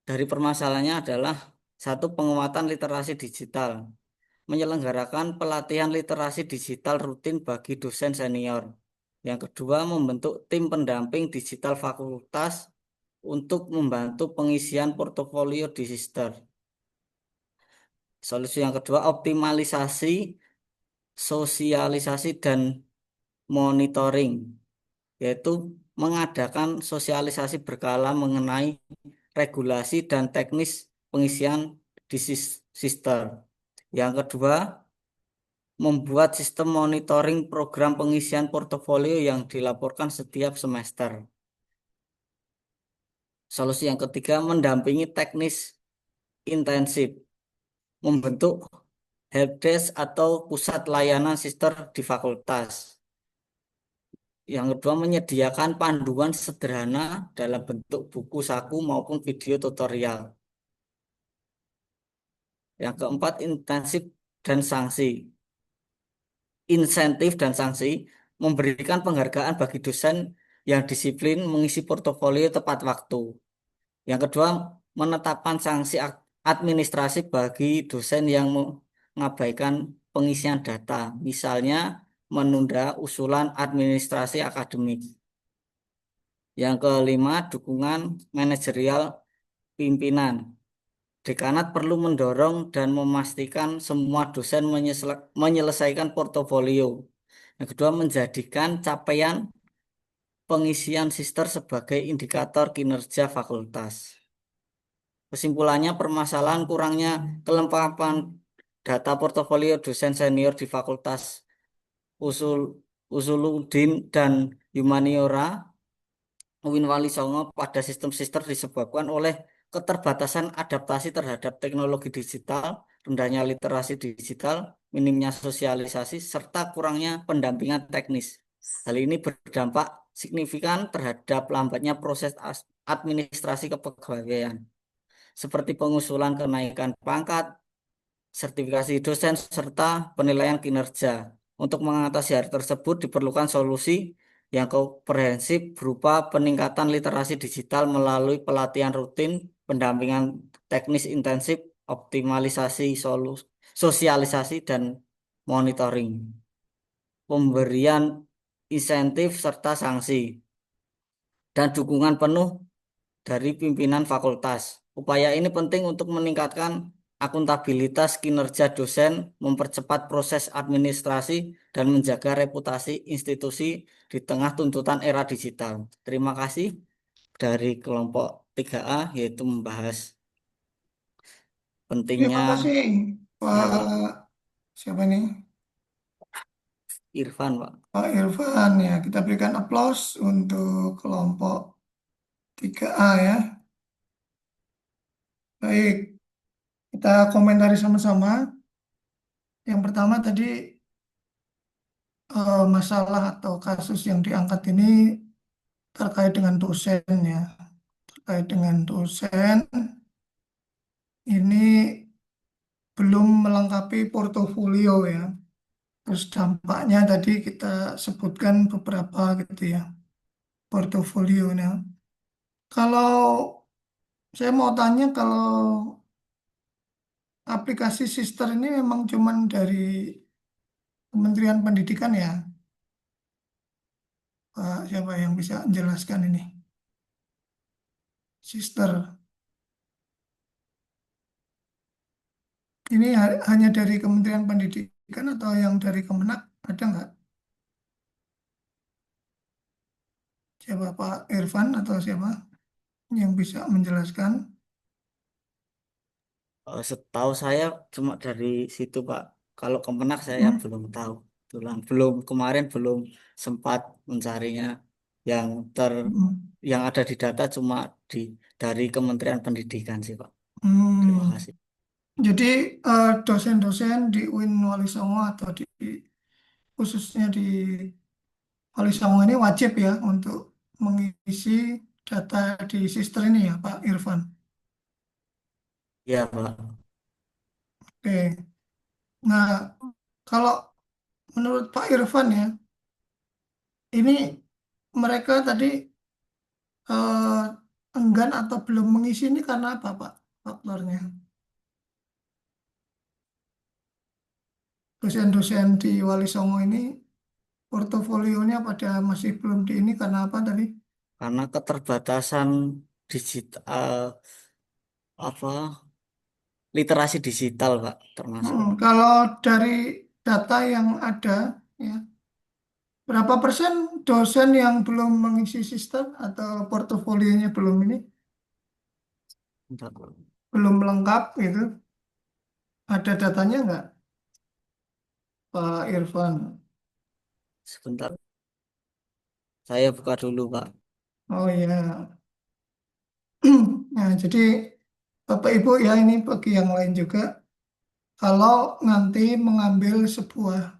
dari permasalahannya adalah satu, penguatan literasi digital, menyelenggarakan pelatihan literasi digital rutin bagi dosen senior. Yang kedua, membentuk tim pendamping digital fakultas untuk membantu pengisian portofolio di Sister. Solusi yang kedua, optimalisasi sosialisasi dan monitoring, yaitu mengadakan sosialisasi berkala mengenai regulasi dan teknis pengisian di Sister. Yang kedua, membuat sistem monitoring program pengisian portofolio yang dilaporkan setiap semester. Solusi yang ketiga, mendampingi teknis intensif, membentuk helpdesk atau pusat layanan sister di fakultas. Yang kedua, menyediakan panduan sederhana dalam bentuk buku saku maupun video tutorial. Yang keempat, insentif dan sanksi, memberikan penghargaan bagi dosen yang disiplin mengisi portofolio tepat waktu. Yang kedua, menetapkan sanksi administrasi bagi dosen yang mengabaikan pengisian data, misalnya menunda usulan administrasi akademik. Yang kelima, dukungan manajerial pimpinan. Dekanat perlu mendorong dan memastikan semua dosen menyelesaikan portofolio. Yang kedua, menjadikan capaian pengisian sister sebagai indikator kinerja fakultas. Kesimpulannya, permasalahan kurangnya kelengkapan data portofolio dosen senior di Fakultas Usuluddin dan Humaniora UIN Walisongo pada sistem sister disebabkan oleh keterbatasan adaptasi terhadap teknologi digital, rendahnya literasi digital, minimnya sosialisasi, serta kurangnya pendampingan teknis. Hal ini berdampak signifikan terhadap lambatnya proses administrasi kepegawaian, seperti pengusulan kenaikan pangkat, sertifikasi dosen, serta penilaian kinerja. Untuk mengatasi hal tersebut diperlukan solusi yang komprehensif berupa peningkatan literasi digital melalui pelatihan rutin, pendampingan teknis intensif, optimalisasi sosialisasi dan monitoring, pemberian insentif serta sanksi, dan dukungan penuh dari pimpinan fakultas. Upaya ini penting untuk meningkatkan akuntabilitas kinerja dosen, mempercepat proses administrasi, dan menjaga reputasi institusi di tengah tuntutan era digital. Terima kasih dari kelompok 3A, yaitu membahas pentingnya. Terima kasih Ya, Pak. Pak. Siapa nih? Irfan, Pak. Pak Irfan ya. Kita berikan aplaus untuk kelompok 3A ya. Baik, kita komentari sama-sama. Yang pertama tadi masalah atau kasus yang diangkat ini terkait dengan dosen ya. Terkait dengan dosen ini belum melengkapi portofolio ya. Terus dampaknya tadi kita sebutkan beberapa gitu ya, portofolionya. Kalau saya mau tanya, kalau aplikasi Sister ini memang cuman dari Kementerian Pendidikan ya, Pak, siapa yang bisa menjelaskan ini? Sister, ini hanya dari Kementerian Pendidikan atau yang dari Kemenak, ada nggak? Siapa, Pak Irfan atau siapa yang bisa menjelaskan? Setahu saya cuma dari situ, Pak. Kalau Kemenak saya belum tahu. Kemarin belum sempat mencarinya. Yang yang ada di data cuma dari Kementerian Pendidikan sih, Pak. Terima Hmm. kasih. Jadi dosen-dosen di UIN Wali Songo atau khususnya di Wali Songo ini wajib ya untuk mengisi data di sister ini ya Pak Irfan. Ya, Pak. Oke. Nah, kalau menurut Pak Irfan ya, ini mereka tadi eh, enggan atau belum mengisi ini karena apa Pak faktornya? Dosen-dosen di Wali Songo ini portofolionya pada masih belum di ini karena apa tadi? Karena keterbatasan digital, apa literasi digital, Pak, termasuk. Kalau dari data yang ada, ya, berapa persen dosen yang belum mengisi sistem atau portofolionya belum ini, Bentar, Pak. belum lengkap gitu? Ada datanya nggak, Pak Irfan? Sebentar, saya buka dulu, Pak. Oh ya, nah jadi Bapak Ibu ya ini bagi yang lain juga, kalau nanti mengambil sebuah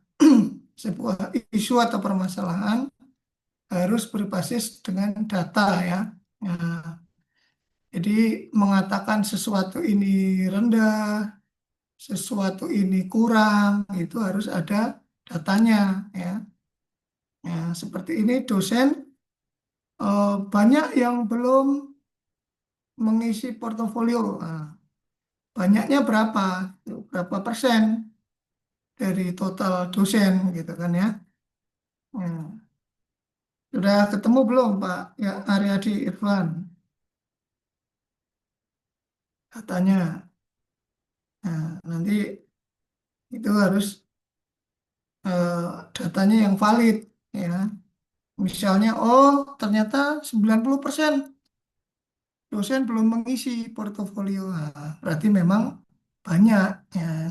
sebuah isu atau permasalahan harus berbasis dengan data ya. Nah, jadi mengatakan sesuatu ini rendah, sesuatu ini kurang, itu harus ada datanya ya. Ya, seperti ini dosen banyak yang belum mengisi portofolio. Nah, banyaknya berapa? Berapa persen dari total dosen gitu kan ya. Nah, sudah ketemu belum Pak ya Aryadi Irfan datanya? Nah, nanti itu harus eh, datanya yang valid ya. Misalnya, oh ternyata 90% dosen belum mengisi portofolio. Nah, berarti memang banyak ya,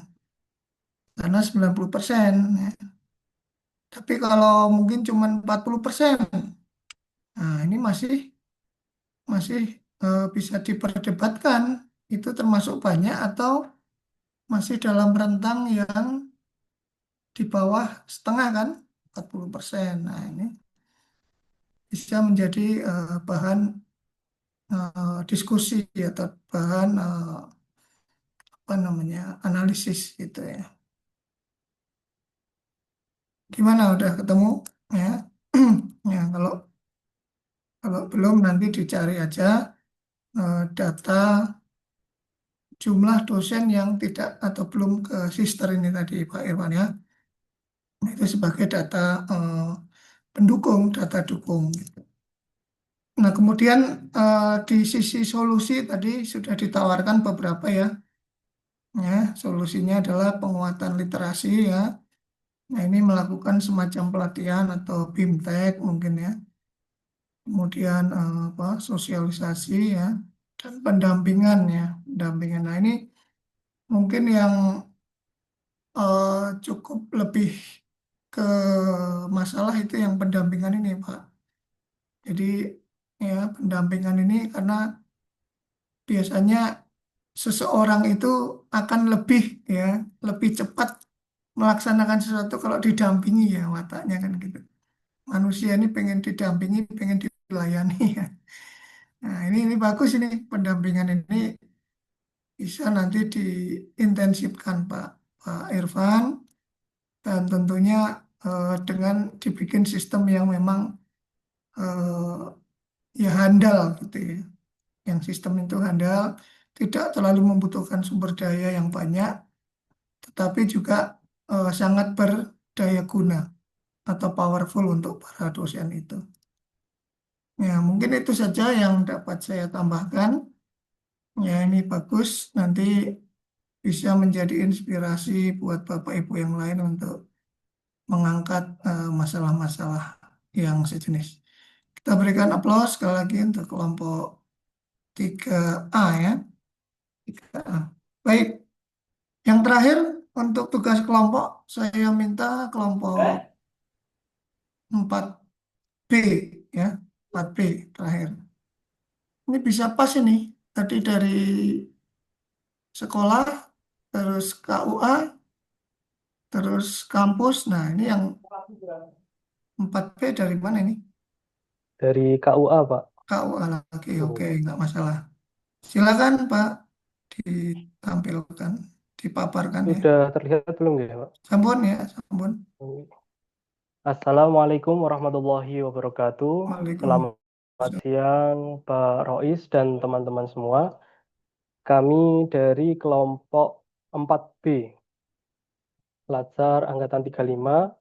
karena 90%. Ya. Tapi kalau mungkin cuma 40%, nah ini masih masih bisa diperdebatkan. Itu termasuk banyak atau masih dalam rentang yang di bawah setengah kan, 40%. Nah, ini bisa menjadi bahan diskusi atau bahan apa namanya analisis gitu ya. Gimana udah ketemu ya? Ya kalau kalau belum nanti dicari aja data jumlah dosen yang tidak atau belum ke sister ini tadi Pak Irwan ya. Nah, itu sebagai data pendukung, data dukung. Gitu. Nah kemudian di sisi solusi tadi sudah ditawarkan beberapa ya. Ya, solusinya adalah penguatan literasi ya. Nah, ini melakukan semacam pelatihan atau BIMTEK mungkin ya. Kemudian apa, sosialisasi ya, dan pendampingan ya. Pendampingan. Nah, ini mungkin yang cukup lebih ke masalah itu yang pendampingan ini, Pak. Jadi ya, pendampingan ini karena biasanya seseorang itu akan lebih ya, lebih cepat melaksanakan sesuatu kalau didampingi ya wataknya kan gitu. Manusia ini pengen didampingi, pengen dilayani ya. Nah, ini bagus ini pendampingan ini bisa nanti diintensifkan Pak Irfan dan tentunya dengan dibikin sistem yang memang ya handal gitu ya. Yang sistem itu handal, tidak terlalu membutuhkan sumber daya yang banyak, tetapi juga sangat berdaya guna atau powerful untuk para dosen itu. Ya, mungkin itu saja yang dapat saya tambahkan. Ya, ini bagus. Nanti bisa menjadi inspirasi buat Bapak Ibu yang lain untuk mengangkat masalah-masalah yang sejenis. Kita berikan aplaus sekali lagi untuk kelompok 3A ya. 3A. Baik, yang terakhir untuk tugas kelompok, saya minta kelompok 4B ya. 4B terakhir. Ini bisa pas ini. Tadi dari sekolah terus KUA, terus kampus. Nah, ini yang 4P dari mana ini? Dari KUA, Pak. KUA lagi, oke, nggak masalah. Silakan Pak, ditampilkan, dipaparkan ya. Sudah terlihat belum ya, Pak? Sampun ya, sampun. Assalamualaikum warahmatullahi wabarakatuh. Waalaikumsalam. Selamat siang, Pak Rois dan teman-teman semua. Kami dari kelompok 4B, Latsar Angkatan 35,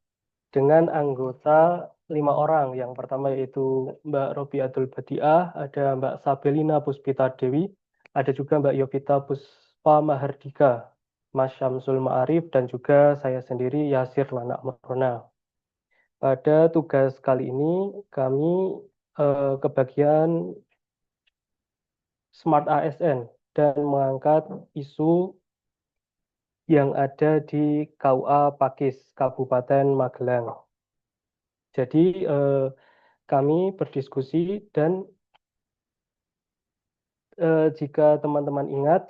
dengan anggota 5 orang. Yang pertama yaitu Mbak Robiatul Badiah, ada Mbak Sabelina Puspita Dewi, ada juga Mbak Yovita Puspa Mahardika, Mas Syamsul Ma'arif, dan juga saya sendiri Yasir Lana Amrona. Pada tugas kali ini kami kebagian Smart ASN dan mengangkat isu yang ada di KUA Pakis, Kabupaten Magelang. Jadi kami berdiskusi dan jika teman-teman ingat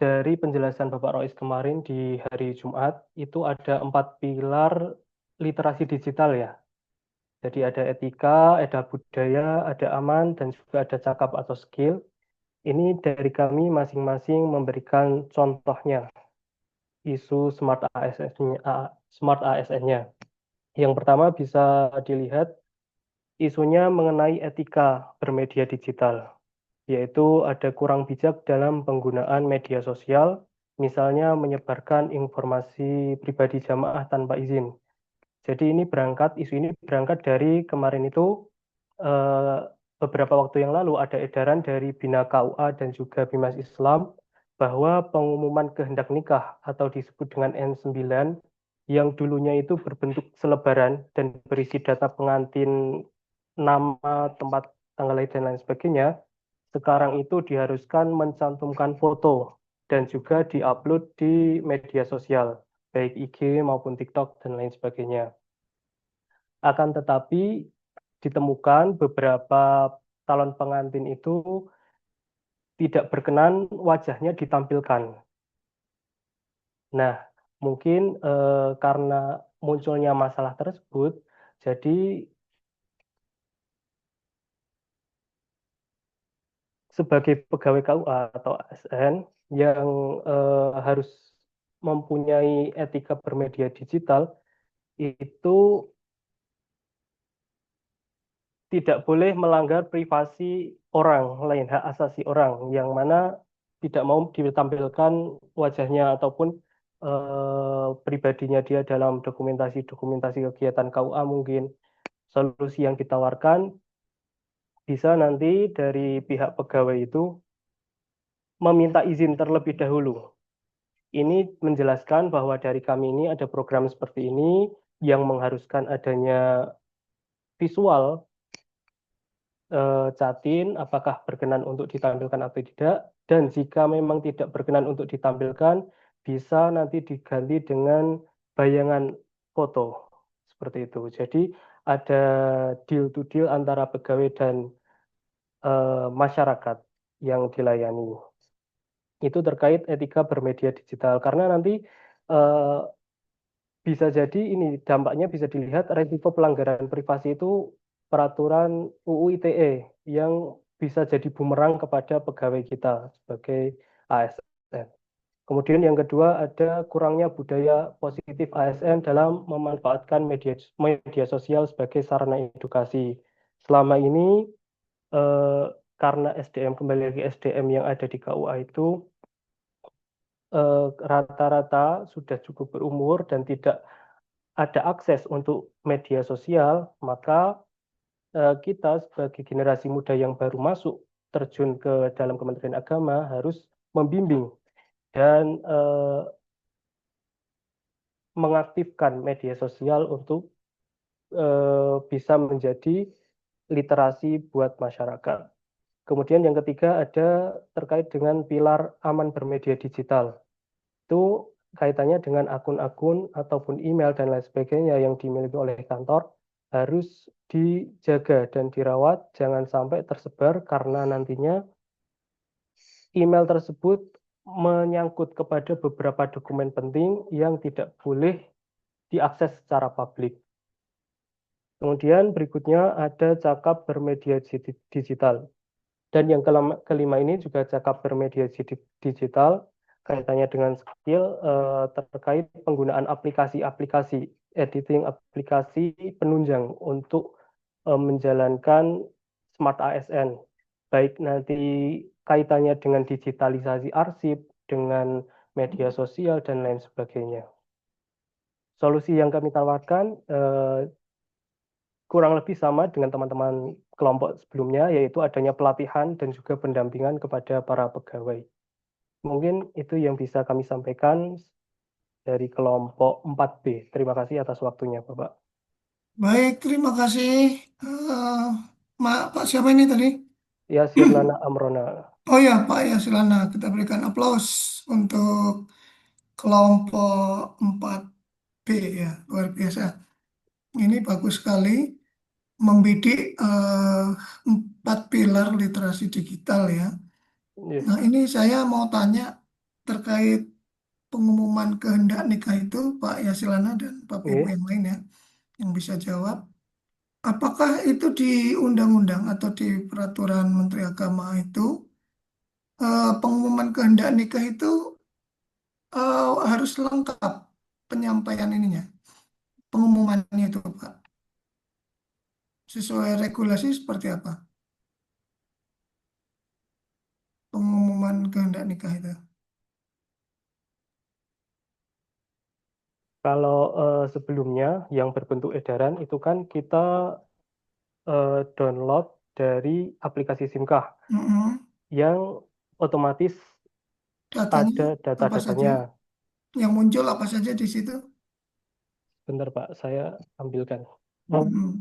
dari penjelasan Bapak Rois kemarin di hari Jumat, itu ada 4 pilar literasi digital ya. Jadi ada etika, ada budaya, ada aman, dan juga ada cakap atau skill. Ini dari kami masing-masing memberikan contohnya, isu Smart ASN-nya. Yang pertama bisa dilihat isunya mengenai etika bermedia digital, yaitu ada kurang bijak dalam penggunaan media sosial, misalnya menyebarkan informasi pribadi jamaah tanpa izin. Jadi isu ini berangkat dari kemarin itu beberapa waktu yang lalu ada edaran dari Bina KUA dan juga Bimas Islam bahwa pengumuman kehendak nikah atau disebut dengan N9 yang dulunya itu berbentuk selebaran dan berisi data pengantin, nama, tempat, tanggal lahir, dan lain sebagainya, sekarang itu diharuskan mencantumkan foto dan juga diupload di media sosial, baik IG maupun TikTok dan lain sebagainya. Akan tetapi ditemukan beberapa calon pengantin itu tidak berkenan wajahnya ditampilkan. Nah, mungkin karena munculnya masalah tersebut, jadi sebagai pegawai KUA atau ASN yang harus mempunyai etika bermedia digital, itu tidak boleh melanggar privasi orang lain, hak asasi orang, yang mana tidak mau ditampilkan wajahnya ataupun pribadinya dia dalam dokumentasi kegiatan KUA mungkin. Solusi yang ditawarkan bisa nanti dari pihak pegawai itu meminta izin terlebih dahulu. Ini menjelaskan bahwa dari kami ini ada program seperti ini yang mengharuskan adanya visual catin, apakah berkenan untuk ditampilkan atau tidak, dan jika memang tidak berkenan untuk ditampilkan, bisa nanti diganti dengan bayangan foto, seperti itu. Jadi ada deal to deal antara pegawai dan masyarakat yang dilayani. Itu terkait etika bermedia digital, karena nanti bisa jadi ini dampaknya bisa dilihat resiko pelanggaran privasi itu peraturan UU ITE yang bisa jadi bumerang kepada pegawai kita sebagai ASN. Kemudian yang kedua ada kurangnya budaya positif ASN dalam memanfaatkan media sosial sebagai sarana edukasi. Selama ini karena kembali lagi SDM yang ada di KUA itu rata-rata sudah cukup berumur dan tidak ada akses untuk media sosial, maka kita sebagai generasi muda yang baru masuk terjun ke dalam Kementerian Agama harus membimbing dan mengaktifkan media sosial untuk bisa menjadi literasi buat masyarakat. Kemudian yang ketiga ada terkait dengan pilar aman bermedia digital. Itu kaitannya dengan akun-akun ataupun email dan lain sebagainya yang dimiliki oleh kantor harus dijaga dan dirawat, jangan sampai tersebar karena nantinya email tersebut menyangkut kepada beberapa dokumen penting yang tidak boleh diakses secara publik. Kemudian berikutnya ada cakap bermedia digital. Dan yang kelima ini juga cakap bermedia digital, kaitannya dengan skill terkait penggunaan aplikasi-aplikasi, editing aplikasi penunjang untuk menjalankan Smart ASN, baik nanti kaitannya dengan digitalisasi arsip, dengan media sosial, dan lain sebagainya. Solusi yang kami tawarkan kurang lebih sama dengan teman-teman kelompok sebelumnya, yaitu adanya pelatihan dan juga pendampingan kepada para pegawai. Mungkin itu yang bisa kami sampaikan dari kelompok 4B. Terima kasih atas waktunya, Bapak. Baik, terima kasih. Pak siapa ini tadi? Ya, Sirlana Amrona. Oh ya, Pak Yasilana. Kita berikan aplaus untuk kelompok 4B ya, luar biasa. Ini bagus sekali membidik 4 pilar literasi digital ya. Ya, Nah, ini saya mau tanya terkait pengumuman kehendak nikah itu, Pak Yasilana dan Bapak Ibu ya. yang lain ya, yang bisa jawab. Apakah itu di undang-undang atau di peraturan Menteri Agama itu pengumuman kehendak nikah itu harus lengkap penyampaian ininya, pengumumannya itu, Pak. Sesuai regulasi seperti apa pengumuman kehendak nikah itu? Kalau sebelumnya yang berbentuk edaran itu kan kita download dari aplikasi SIMKAH Mm-mm. yang otomatis Datanya ada apa saja? data-datanya. Yang muncul apa saja di situ? Bentar, Pak, saya ambilkan. Mm-mm.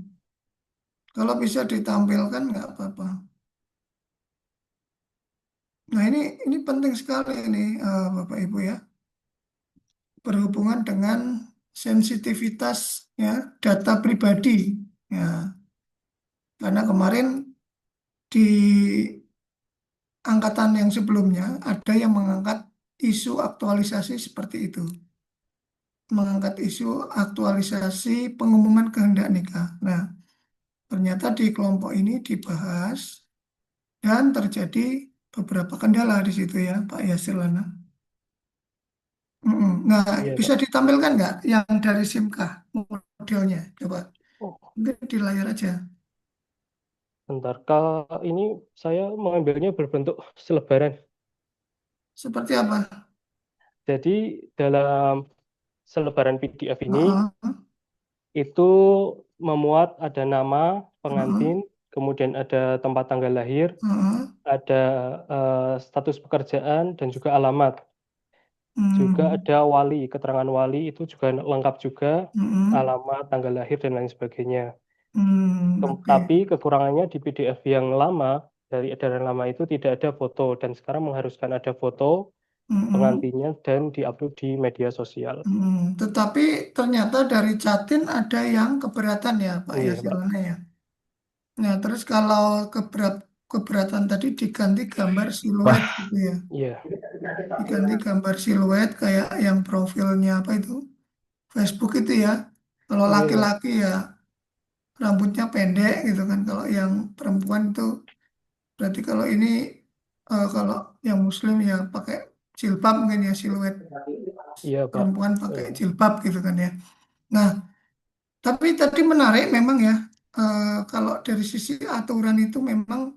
Kalau bisa ditampilkan nggak apa-apa. Nah, ini penting sekali ini Bapak Ibu ya, berhubungan dengan sensitivitas ya data pribadi ya. Karena kemarin di angkatan yang sebelumnya ada yang mengangkat isu aktualisasi seperti itu. Mengangkat isu aktualisasi pengumuman kehendak nikah. Nah, ternyata di kelompok ini dibahas dan terjadi beberapa kendala di situ ya, Pak Yasir Lana. Mm-mm. Nah, Iya, bisa Pak. ditampilkan nggak yang dari SIMKAH modelnya? Coba, Oh, mungkin di layar aja. bentar. Kalau ini saya mengambilnya berbentuk selebaran. Seperti apa? Jadi dalam selebaran PDF ini Heeh, itu memuat ada nama heeh, pengantin, kemudian ada tempat tanggal lahir, heeh. ada status pekerjaan, dan juga alamat. Juga Hmm, ada wali, keterangan wali itu juga lengkap juga, hmm, alamat, tanggal lahir, dan lain sebagainya. oke. Tapi kekurangannya di PDF yang lama, dari edaran lama itu tidak ada foto, dan sekarang mengharuskan ada foto Hmm, pengantinnya dan diupload di media sosial. Tetapi ternyata dari Jatin ada yang keberatan ya, Pak Iya, Pak. Yasilana ya. Nah, terus kalau keberatan tadi diganti gambar siluet Wah, gitu ya. iya, Diganti gambar siluet kayak yang profilnya apa itu? Facebook itu ya. Kalau iya, Pak. laki-laki ya rambutnya pendek gitu kan. Kalau yang perempuan itu berarti kalau ini kalau yang muslim ya pakai jilbab mungkin ya siluet Iya, Pak. perempuan pakai Eh, jilbab gitu kan ya. Nah, tapi tadi menarik memang ya kalau dari sisi aturan itu memang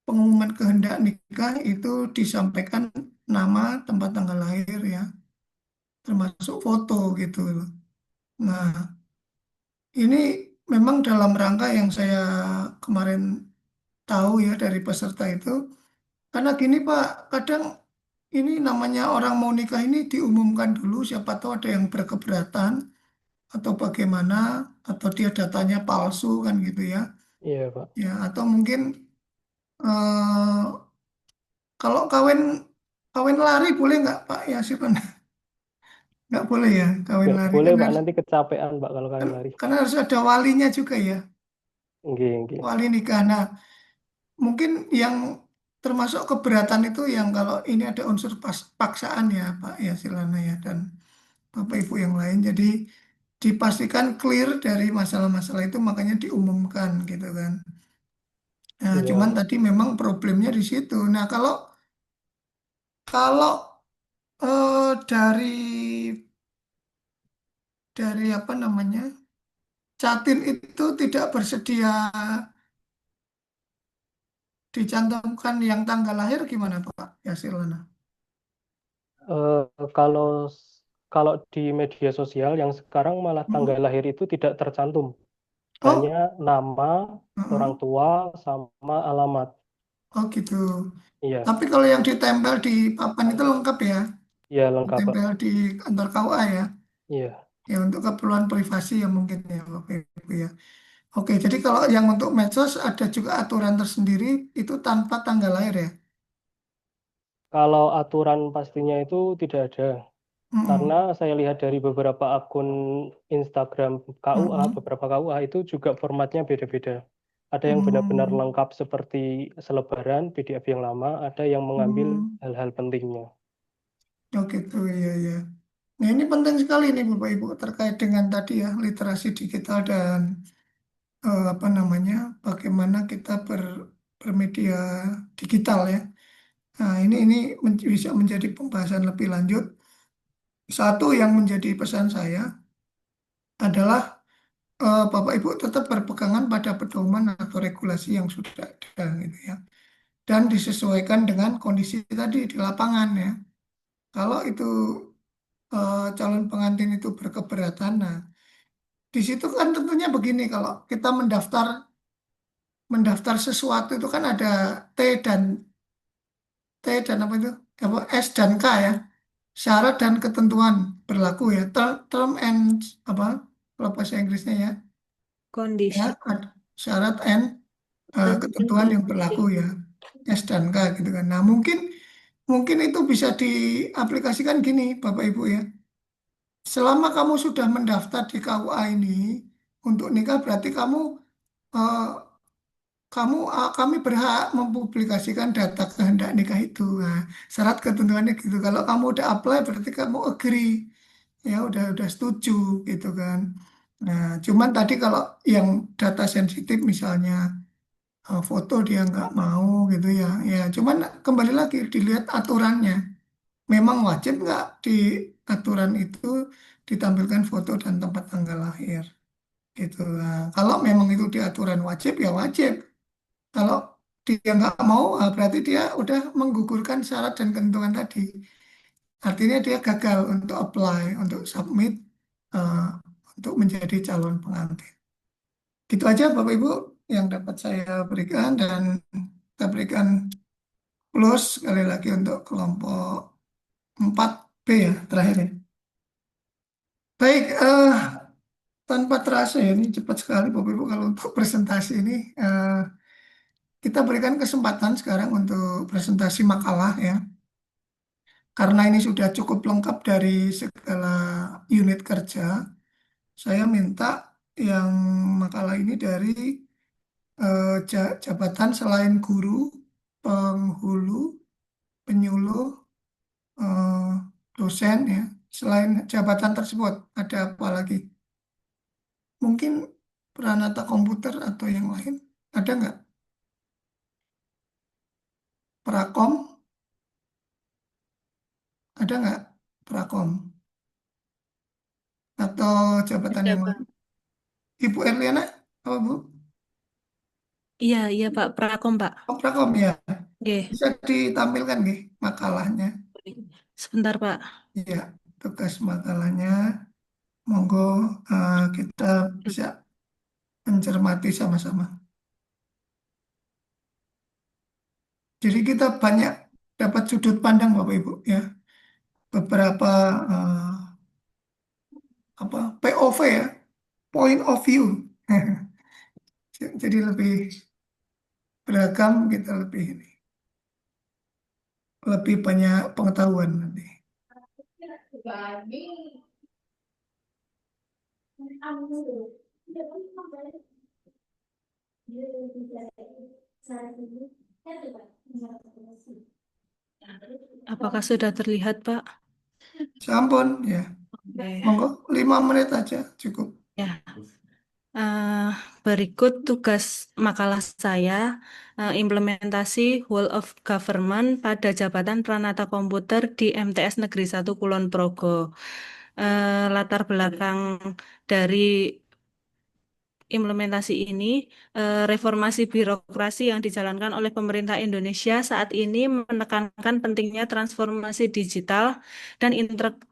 pengumuman kehendak nikah itu disampaikan nama, tempat tanggal lahir ya, termasuk foto gitu loh. Nah, ini memang dalam rangka yang saya kemarin tahu ya dari peserta itu, karena gini Pak, kadang ini namanya orang mau nikah ini diumumkan dulu, siapa tahu ada yang berkeberatan atau bagaimana, atau dia datanya palsu kan gitu ya. iya, Pak. Ya, atau mungkin eh, kalau kawin kawin lari boleh nggak Pak ya sih Pak? Nggak boleh ya kawin Nggak lari boleh, kan Pak. harus Nanti kecapean, Pak, kalau kan, kalian lari. kan harus ada walinya juga ya, Nggih, nggih. wali nikah. Nah, mungkin yang termasuk keberatan itu yang kalau ini ada unsur paksaan ya Pak ya Silana ya dan Bapak Ibu yang lain. Jadi dipastikan clear dari masalah-masalah itu makanya diumumkan gitu kan. Nah, cuman Iya. tadi memang problemnya di situ. Nah, kalau kalau dari apa namanya Catin itu tidak bersedia dicantumkan yang tanggal lahir gimana Pak Yasilana? Eh, kalau kalau di media sosial yang sekarang malah Hmm? tanggal lahir itu tidak tercantum, hanya Oh, nama orang heeh. tua sama alamat. Oh gitu. Iya, Tapi kalau yang ditempel di papan itu lengkap ya, iya lengkap, Pak. ditempel di kantor KUA ya, Iya. ya untuk keperluan privasi ya mungkin ya Bapak Ibu ya. Oke, jadi kalau yang untuk medsos ada juga aturan tersendiri itu tanpa tanggal lahir ya. Kalau aturan pastinya itu tidak ada. Karena Mm-mm. saya lihat dari beberapa akun Instagram KUA, Mm-mm. beberapa KUA itu juga formatnya beda-beda. Ada yang benar-benar Mm. lengkap seperti selebaran PDF yang lama, ada yang mengambil Mm. hal-hal pentingnya. Oh gitu, iya iya. Nah ini penting sekali nih Bapak Ibu terkait dengan tadi ya literasi digital dan apa namanya bagaimana kita bermedia digital ya. Nah ini bisa menjadi pembahasan lebih lanjut. Satu yang menjadi pesan saya adalah Bapak Ibu tetap berpegangan pada pedoman atau regulasi yang sudah ada gitu ya. Dan disesuaikan dengan kondisi tadi di lapangan ya. Kalau itu calon pengantin itu berkeberatan, nah di situ kan tentunya begini kalau kita mendaftar sesuatu itu kan ada T dan T dan apa itu apa S dan K ya syarat dan ketentuan berlaku ya term and apa kalau bahasa Inggrisnya ya Kondisi ada syarat and dan ketentuan yang kondisi. berlaku ya S dan K gitu kan. Nah mungkin mungkin itu bisa diaplikasikan gini Bapak Ibu ya. Selama kamu sudah mendaftar di KUA ini untuk nikah berarti eh, kami berhak mempublikasikan data kehendak nikah itu. Nah, syarat ketentuannya gitu. Kalau kamu udah apply berarti kamu agree, ya udah setuju gitu kan. Nah, cuman tadi kalau yang data sensitif misalnya foto dia nggak mau gitu ya, ya cuman kembali lagi dilihat aturannya. Memang wajib nggak di aturan itu ditampilkan foto dan tempat tanggal lahir gitu. Nah, kalau memang itu di aturan wajib ya wajib. Kalau dia nggak mau, berarti dia udah menggugurkan syarat dan ketentuan tadi. Artinya dia gagal untuk apply, untuk submit, eh, untuk menjadi calon pengantin. Itu aja Bapak Ibu yang dapat saya berikan dan kita berikan plus sekali lagi untuk kelompok 4B ya terakhir ya. Baik, tanpa terasa ya ini cepat sekali Bapak Ibu kalau untuk presentasi ini kita berikan kesempatan sekarang untuk presentasi makalah ya. Karena ini sudah cukup lengkap dari segala unit kerja, saya minta yang makalah ini dari jabatan selain guru, penghulu, penyuluh, eh, dosen ya. Selain jabatan tersebut, ada apa lagi? Mungkin peranata komputer atau yang lain? Ada nggak? Prakom? Ada nggak? Prakom? Atau jabatan Ada, yang lain? Pak. Ibu Erliana? Apa Bu? Iya, iya Pak, Prakom Pak. Oh, Prakom ya. Oke, Bisa ditampilkan nih makalahnya. sebentar Pak. Ya, tugas makalahnya. Monggo kita bisa mencermati sama-sama. Jadi kita banyak dapat sudut pandang Bapak Ibu ya. Beberapa eh, apa POV ya, point of view. Jadi lebih beragam kita lebih banyak pengetahuan nanti. Apakah sudah terlihat, Pak? Sampun ya. Oke. Monggo 5 menit aja cukup. Ya. Berikut tugas makalah saya, implementasi whole of government pada jabatan Pranata Komputer di MTS Negeri 1 Kulon Progo. Latar belakang dari implementasi ini, reformasi birokrasi yang dijalankan oleh pemerintah Indonesia saat ini menekankan pentingnya transformasi digital dan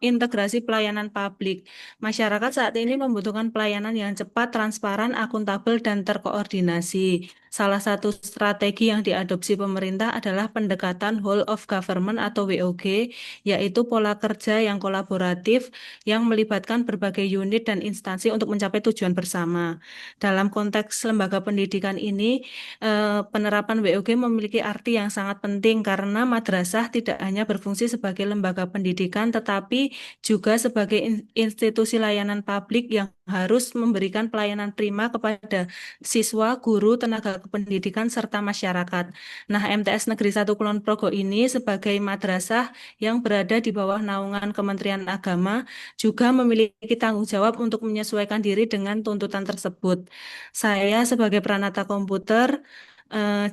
integrasi pelayanan publik. Masyarakat saat ini membutuhkan pelayanan yang cepat, transparan, akuntabel, dan terkoordinasi. Salah satu strategi yang diadopsi pemerintah adalah pendekatan whole of government atau WOG, yaitu pola kerja yang kolaboratif yang melibatkan berbagai unit dan instansi untuk mencapai tujuan bersama. Dalam konteks lembaga pendidikan ini, penerapan WOG memiliki arti yang sangat penting karena madrasah tidak hanya berfungsi sebagai lembaga pendidikan, tetapi juga sebagai institusi layanan publik yang harus memberikan pelayanan prima kepada siswa, guru, tenaga kependidikan, serta masyarakat. Nah, MTS Negeri 1 Kulon Progo ini sebagai madrasah yang berada di bawah naungan Kementerian Agama juga memiliki tanggung jawab untuk menyesuaikan diri dengan tuntutan tersebut. Saya sebagai Pranata Komputer,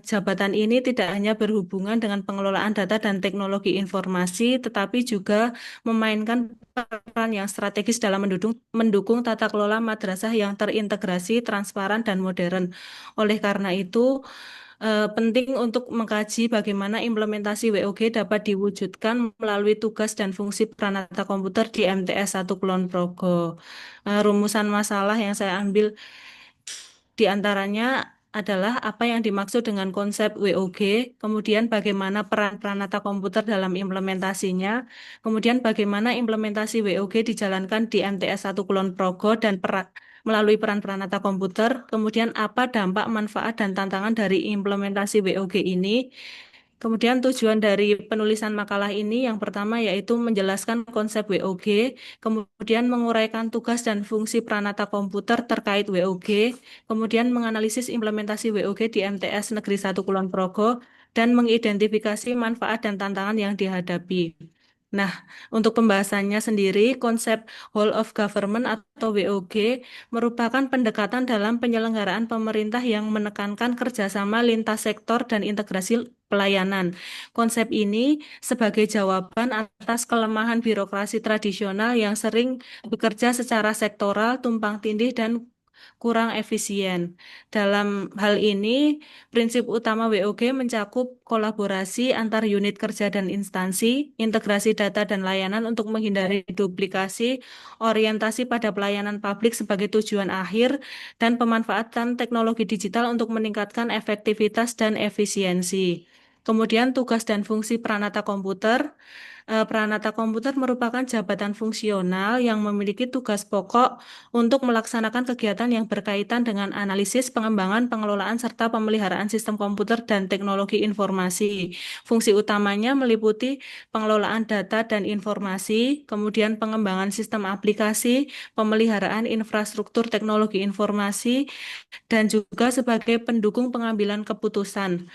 jabatan ini tidak hanya berhubungan dengan pengelolaan data dan teknologi informasi, tetapi juga memainkan peran yang strategis dalam mendukung tata kelola madrasah yang terintegrasi, transparan, dan modern. Oleh karena itu, penting untuk mengkaji bagaimana implementasi WOG dapat diwujudkan melalui tugas dan fungsi Pranata Komputer di MTS 1 Kulon Progo. Rumusan masalah yang saya ambil di antaranya adalah apa yang dimaksud dengan konsep WOG, kemudian bagaimana peran Pranata Komputer dalam implementasinya, kemudian bagaimana implementasi WOG dijalankan di MTS 1 Kulon Progo dan melalui peran Pranata Komputer, kemudian apa dampak, manfaat, dan tantangan dari implementasi WOG ini. Kemudian tujuan dari penulisan makalah ini yang pertama yaitu menjelaskan konsep WOG, kemudian menguraikan tugas dan fungsi Pranata Komputer terkait WOG, kemudian menganalisis implementasi WOG di MTS Negeri 1 Kulon Progo, dan mengidentifikasi manfaat dan tantangan yang dihadapi. Nah, untuk pembahasannya sendiri, konsep whole of government atau WOG merupakan pendekatan dalam penyelenggaraan pemerintah yang menekankan kerjasama lintas sektor dan integrasi pelayanan. Konsep ini sebagai jawaban atas kelemahan birokrasi tradisional yang sering bekerja secara sektoral, tumpang tindih, dan kurang efisien. Dalam hal ini, prinsip utama WOG mencakup kolaborasi antar unit kerja dan instansi, integrasi data dan layanan untuk menghindari duplikasi, orientasi pada pelayanan publik sebagai tujuan akhir, dan pemanfaatan teknologi digital untuk meningkatkan efektivitas dan efisiensi. Kemudian tugas dan fungsi Pranata Komputer. Pranata Komputer merupakan jabatan fungsional yang memiliki tugas pokok untuk melaksanakan kegiatan yang berkaitan dengan analisis, pengembangan, pengelolaan, serta pemeliharaan sistem komputer dan teknologi informasi. Fungsi utamanya meliputi pengelolaan data dan informasi, kemudian pengembangan sistem aplikasi, pemeliharaan infrastruktur teknologi informasi, dan juga sebagai pendukung pengambilan keputusan.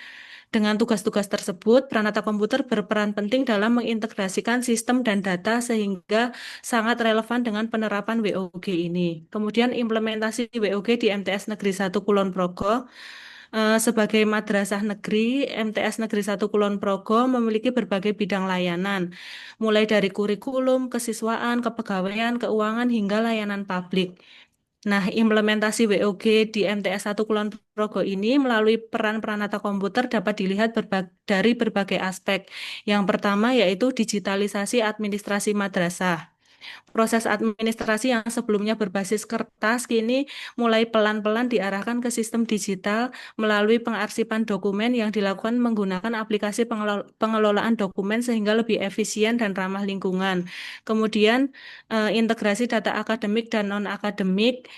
Dengan tugas-tugas tersebut, Pranata Komputer berperan penting dalam mengintegrasikan sistem dan data sehingga sangat relevan dengan penerapan WOG ini. Kemudian implementasi WOG di MTS Negeri 1 Kulon Progo. Sebagai madrasah negeri, MTS Negeri 1 Kulon Progo memiliki berbagai bidang layanan, mulai dari kurikulum, kesiswaan, kepegawaian, keuangan, hingga layanan publik. Nah, implementasi WOG di MTS 1 Kulon Progo ini melalui peran Pranata Komputer dapat dilihat dari berbagai aspek. Yang pertama yaitu digitalisasi administrasi madrasah. Proses administrasi yang sebelumnya berbasis kertas kini mulai pelan-pelan diarahkan ke sistem digital melalui pengarsipan dokumen yang dilakukan menggunakan aplikasi pengelolaan dokumen sehingga lebih efisien dan ramah lingkungan. Kemudian integrasi data akademik dan non-akademik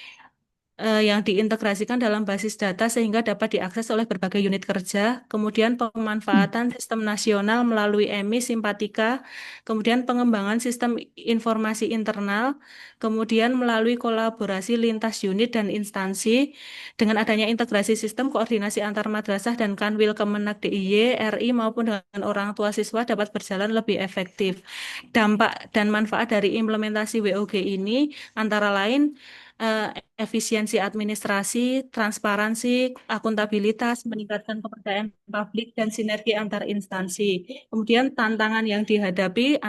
yang diintegrasikan dalam basis data sehingga dapat diakses oleh berbagai unit kerja, kemudian pemanfaatan sistem nasional melalui EMI, Simpatika, kemudian pengembangan sistem informasi internal, kemudian melalui kolaborasi lintas unit dan instansi, dengan adanya integrasi sistem koordinasi antar madrasah dan Kanwil Kemenak DIY, RI maupun dengan orang tua siswa dapat berjalan lebih efektif. Dampak dan manfaat dari implementasi WOG ini antara lain eh, efisiensi administrasi, transparansi, akuntabilitas, meningkatkan kepercayaan publik dan sinergi antar instansi. Kemudian tantangan yang dihadapi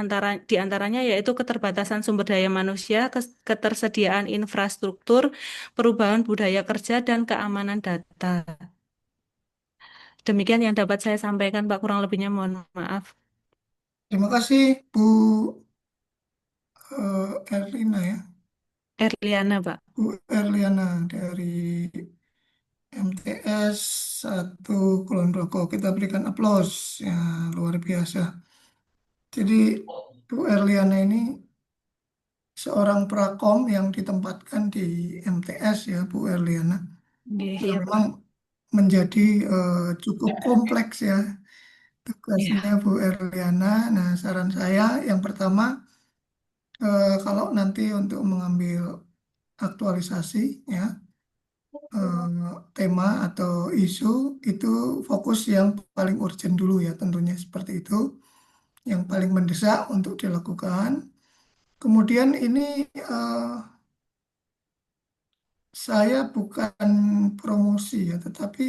di antaranya yaitu keterbatasan sumber daya manusia, ketersediaan infrastruktur, perubahan budaya kerja dan keamanan data. Demikian yang dapat saya sampaikan, Pak. Kurang lebihnya mohon maaf. Terima kasih Bu Erlina ya, Erliana, Pak. Bu Erliana dari MTS 1 Kulon Progo. Kita berikan aplaus ya, luar biasa. Jadi Bu Erliana ini seorang prakom yang ditempatkan di MTS ya Bu Erliana. Iya, Pak. Memang menjadi cukup kompleks ya tugasnya Iya. Bu Erliana. Nah, saran saya yang pertama, kalau nanti untuk mengambil aktualisasi ya, tema atau isu itu fokus yang paling urgent dulu ya, tentunya seperti itu, yang paling mendesak untuk dilakukan. Kemudian ini saya bukan promosi ya, tetapi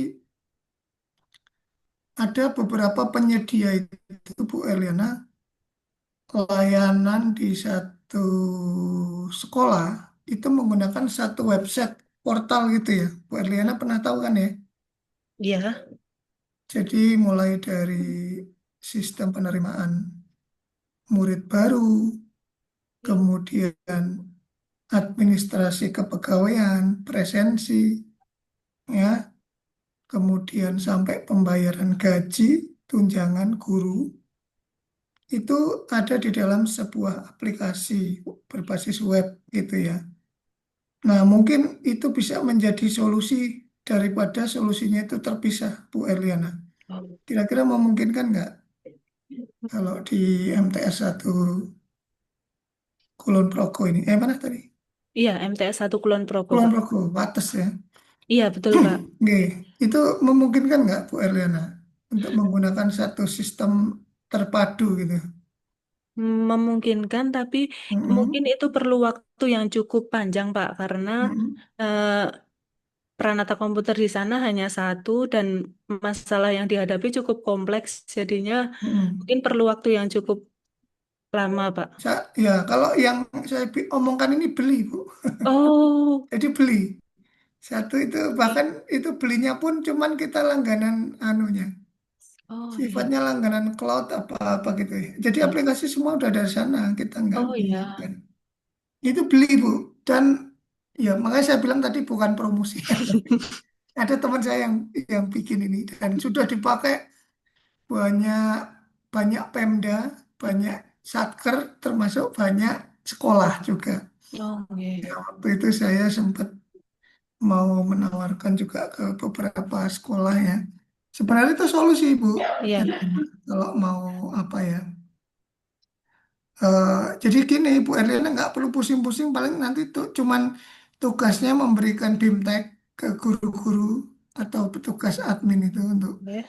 ada beberapa penyedia itu Bu Eliana, layanan di satu sekolah itu menggunakan satu website portal gitu ya. Bu Erliana pernah tahu kan ya? Iya. Jadi mulai dari sistem penerimaan murid baru, kemudian administrasi kepegawaian, presensi, ya, kemudian sampai pembayaran gaji, tunjangan guru, itu ada di dalam sebuah aplikasi berbasis web gitu ya. Nah, mungkin itu bisa menjadi solusi daripada solusinya itu terpisah, Bu Erliana. Kira-kira memungkinkan nggak kalau di MTS 1 Kulon Progo ini? Mana tadi? Iya, MTS 1 Kulon Progo, Kulon Pak. Progo, Wates ya. Iya, betul, Pak. Oke, itu memungkinkan nggak Bu Erliana untuk menggunakan satu sistem terpadu gitu? Memungkinkan, tapi mungkin Mm-mm, itu perlu waktu yang cukup panjang, Pak, karena mm-mm, eh, peranata komputer di sana hanya satu dan masalah yang dihadapi cukup kompleks, jadinya mm-mm. mungkin perlu waktu yang cukup lama, Pak. Ya, kalau yang saya omongkan ini beli, Bu. Oh, Jadi beli. Satu itu bahkan itu belinya pun cuman kita langganan anunya. oh iya, Sifatnya langganan cloud apa-apa gitu ya. Jadi iya. aplikasi semua udah dari sana, kita nggak Oh iya, kan. Itu beli, Bu. Dan ya makanya saya bilang tadi bukan promosi. Ada teman saya yang bikin ini dan sudah dipakai banyak banyak Pemda, banyak Satker, termasuk banyak sekolah juga. oh Ya, iya, waktu itu saya sempat mau menawarkan juga ke beberapa sekolah ya. Sebenarnya itu solusi, Bu. iya, Kalau mau apa ya? Jadi gini, Bu Erlina nggak perlu pusing-pusing, paling nanti tuh cuman tugasnya memberikan BIMTEK ke guru-guru atau petugas admin itu untuk. iya.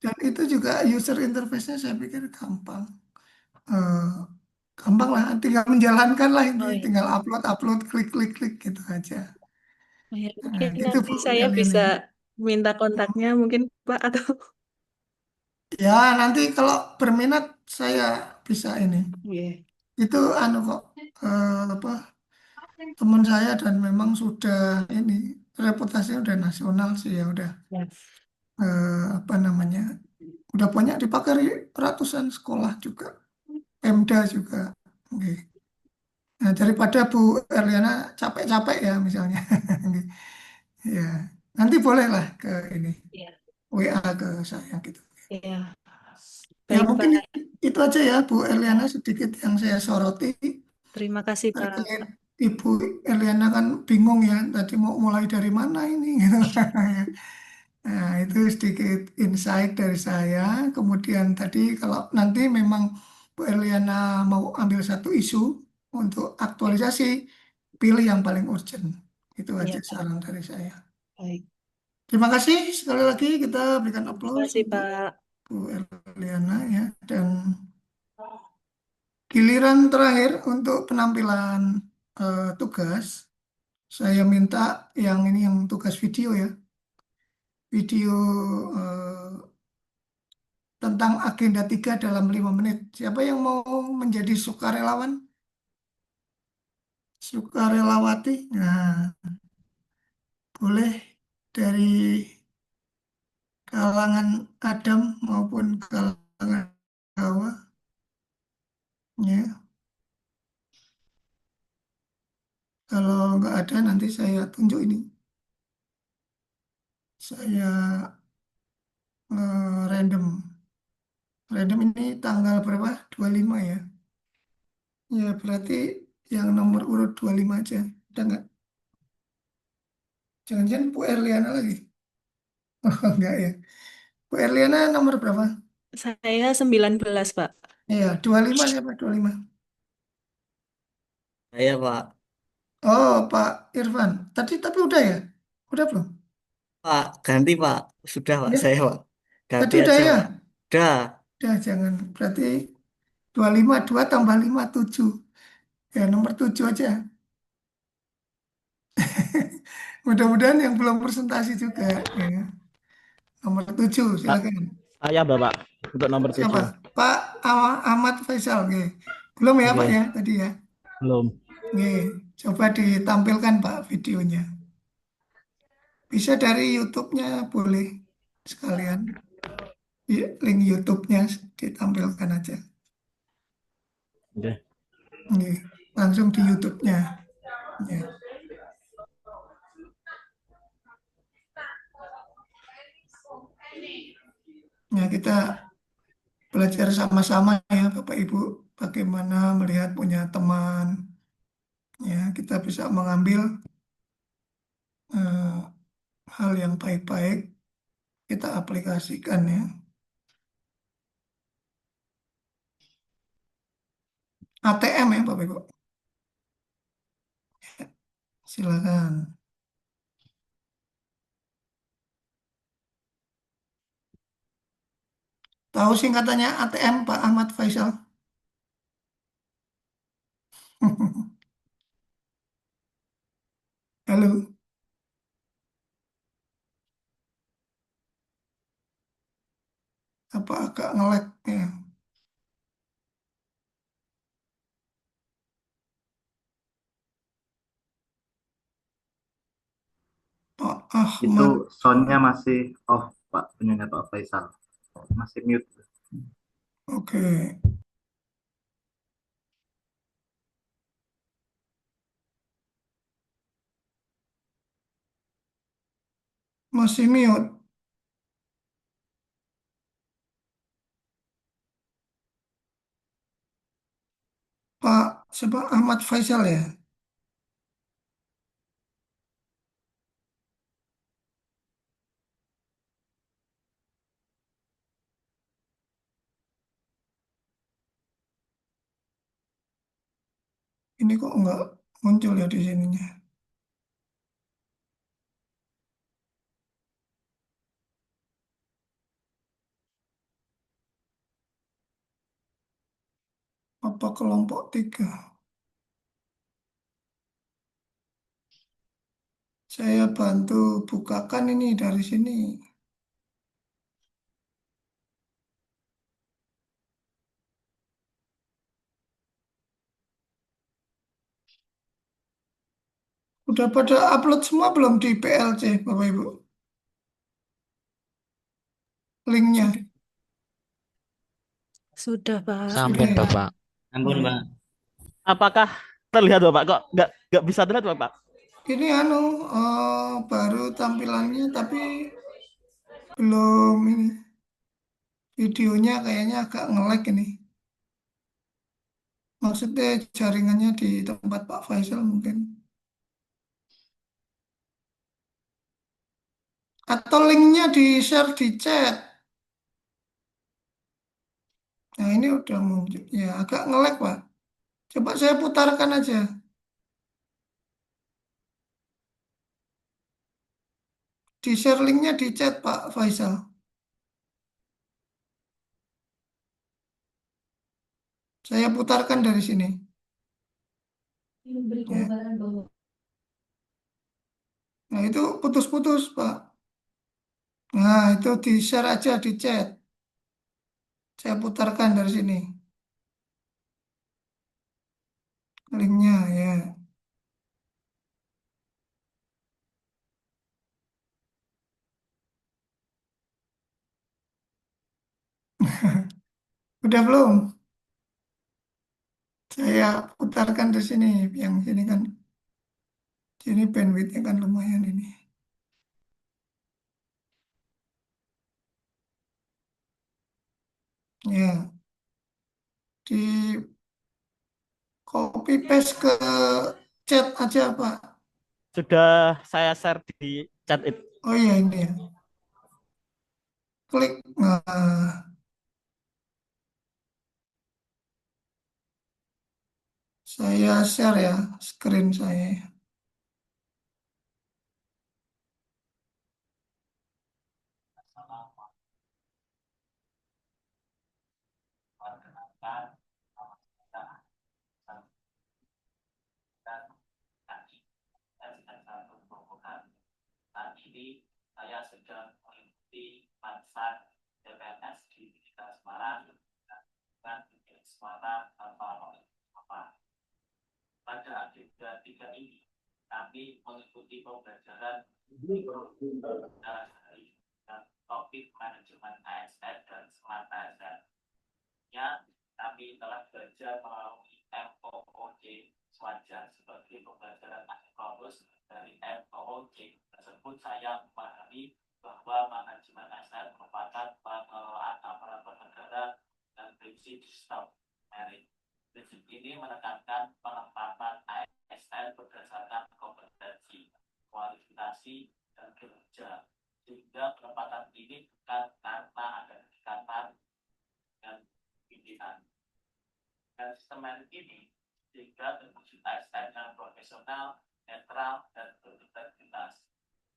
Dan itu juga user interface-nya saya pikir gampang. Eh, Gampang lah, tinggal menjalankan lah ini, Oh iya. tinggal upload, upload, klik, klik, klik gitu aja. Oh iya. Nah, Mungkin gitu nanti Bu saya Erlina. bisa minta kontaknya mungkin Pak atau Ya, nanti kalau berminat saya bisa ini. Iya. Itu anu kok, apa, teman saya dan memang sudah ini, reputasinya udah nasional sih ya, udah, Ya. apa namanya, udah banyak dipakai ratusan sekolah juga, Pemda juga. Oke. Nah, daripada Bu Erliana capek-capek ya misalnya. Ya, nanti bolehlah ke ini, Iya. WA ke saya gitu. Iya. Ya Baik, mungkin Pak. itu aja ya Bu Ya. Erliana sedikit yang saya soroti Terima kasih, terkait Pak. Ibu Eliana kan bingung ya, tadi mau mulai dari mana ini gitu. Nah, itu sedikit insight dari saya. Kemudian tadi kalau nanti memang Bu Eliana mau ambil satu isu untuk aktualisasi, pilih yang paling urgent. Itu Iya, aja Pak. saran dari saya. Baik. Terima kasih sekali lagi kita berikan Terima aplaus kasih, untuk Pak. Bu Eliana ya. Dan giliran terakhir untuk penampilan tugas, saya minta yang ini yang tugas video ya. Video tentang agenda 3 dalam 5 menit. Siapa yang mau menjadi sukarelawan? Sukarelawati? Nah, boleh dari kalangan Adam maupun kalangan Hawa. Ya, kalau nggak ada nanti saya tunjuk ini. Saya random. Random ini tanggal berapa? 25 ya. Ya, berarti yang nomor urut 25 aja. Udah nggak? Jangan-jangan Bu Erliana lagi? Oh, enggak ya. Bu Erliana nomor berapa? Saya 19, Pak. Iya, 25 siapa? 25. Saya Pak. Oh, Pak Irfan. Tadi tapi udah ya? Udah belum? Pak, ganti Pak. Sudah Pak, Ya, saya Pak. Ganti tadi udah aja ya? Pak. Udah. Udah, jangan. Berarti 25, 2 tambah 5, 7. Ya, nomor 7 aja. Mudah-mudahan yang belum presentasi juga. Ya. Nomor 7, Pak, silakan. saya Bapak untuk nomor Siapa? 7. Pak Ahmad Faisal. Oke. Belum ya, Pak Oke, ya, tadi ya? belum. Oke. Coba ditampilkan, Pak, videonya. Bisa dari YouTube-nya, boleh sekalian. Link YouTube-nya ditampilkan aja. Oke. Oke. Langsung di YouTube-nya. Ya. Ya, kita belajar sama-sama ya, Bapak Ibu, bagaimana melihat punya teman. Ya, kita bisa mengambil eh, hal yang baik-baik, kita aplikasikan ya. ATM ya, Bapak Ibu. Silakan. Tahu singkatannya ATM, Pak Ahmad Faisal? Halo, apa agak nge-lag ya? Pak Itu Ahmad. soundnya masih off, Pak, punyanya Pak Faisal. Masih mute. Oke. Masih mute. Pak, siapa Ahmad Faisal ya? Ini kok nggak muncul ya di sininya? Apa kelompok 3? Saya bantu bukakan ini dari sini. Udah pada upload semua belum di PLC, Bapak Ibu? Linknya. Sudah, Pak. Sampun, Sudah ya? Bapak. Ampun Pak. Apakah terlihat Bapak? Kok nggak bisa terlihat Bapak? Ini baru tampilannya tapi belum ini. Videonya kayaknya agak nge-lag ini. Maksudnya jaringannya di tempat Pak Faisal mungkin. Atau linknya di-share di chat. Nah ini udah muncul. Ya agak nge-lag Pak. Coba saya putarkan aja. Di-share linknya di chat Pak Faisal. Saya putarkan dari sini. Ya. Nah itu putus-putus Pak. Nah itu di-share aja di chat. Saya putarkan dari sini. Linknya ya. Udah belum? Saya putarkan di sini. Yang sini kan. Sini bandwidthnya kan lumayan ini. Ya. Di copy paste ke chat aja Pak. Sudah saya share di chat itu. Oh iya ini ya. Klik. Nah, saya share ya screen saya. Saat ini saya sedang mengikuti pansar DPRS di Universitas Semarang dan Semarang tanpa apa. Pada agenda 3 ini kami mengikuti pembelajaran dan topik manajemen ASN dan smart ASN. Kami telah belajar melalui MOOC Swajar sebagai pembelajaran asinkronus dari MOOC tersebut. Saya memahami bahwa manajemen ASN merupakan pengelolaan aparatur negara dan prinsip stop merit. Prinsip ini menekankan penempatan ASN berdasarkan kompetensi, kualifikasi, dan kinerja, sehingga penempatan ini bukan karena ada ikatan dan pimpinan. Dan sistem merit ini sehingga terwujud ASN yang profesional, netral, dan berintegritas.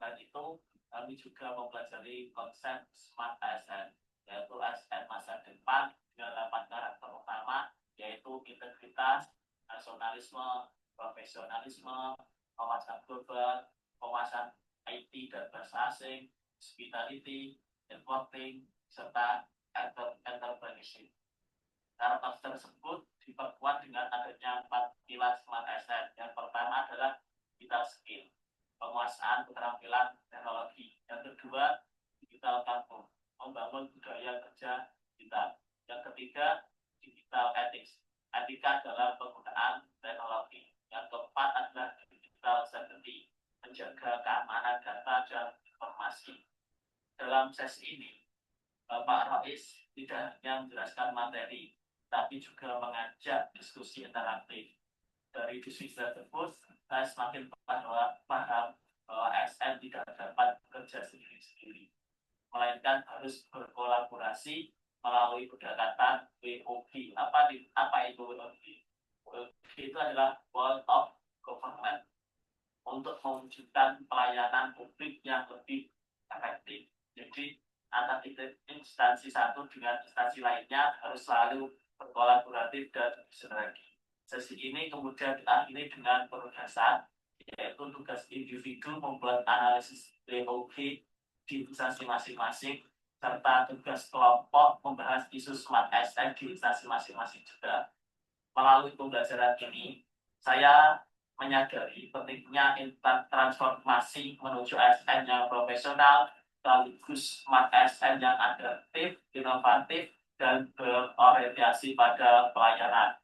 Dan itu kami juga mempelajari konsep smart ASN, yaitu ASN masa depan dengan 8 karakter utama, yaitu integritas, nasionalisme, profesionalisme, wawasan global, wawasan IT dan bahasa asing, hospitality, networking, serta entrepreneurship. Karakter tersebut diperkuat dengan adanya 4 pilar smart ASN. Yang pertama adalah digital skill, penguasaan keterampilan teknologi. Yang kedua, digital kampung, membangun budaya kerja digital. Yang ketiga, digital ethics, etika dalam penggunaan teknologi. Yang keempat adalah digital safety, menjaga keamanan data dan informasi. Dalam sesi ini, Bapak Rais tidak hanya menjelaskan materi, tapi juga mengajak diskusi interaktif. Dari diskusi tersebut, saya semakin paham bahwa ASN tidak dapat bekerja sendiri-sendiri, melainkan harus berkolaborasi melalui pendekatan WOG. Apa itu WOG? WOG itu adalah World of Government untuk mewujudkan pelayanan publik yang lebih efektif. Jadi antara instansi satu dengan instansi lainnya harus selalu berkolaboratif dan sinergi. Sesi ini kemudian diakhiri dengan penugasan, yaitu tugas individu membuat analisis WOG di instansi masing-masing, serta tugas kelompok membahas isu smart ASN di instansi masing-masing juga. Melalui pembelajaran ini, saya menyadari pentingnya transformasi menuju ASN yang profesional, sekaligus smart ASN yang adaptif, inovatif, dan berorientasi pada pelayanan.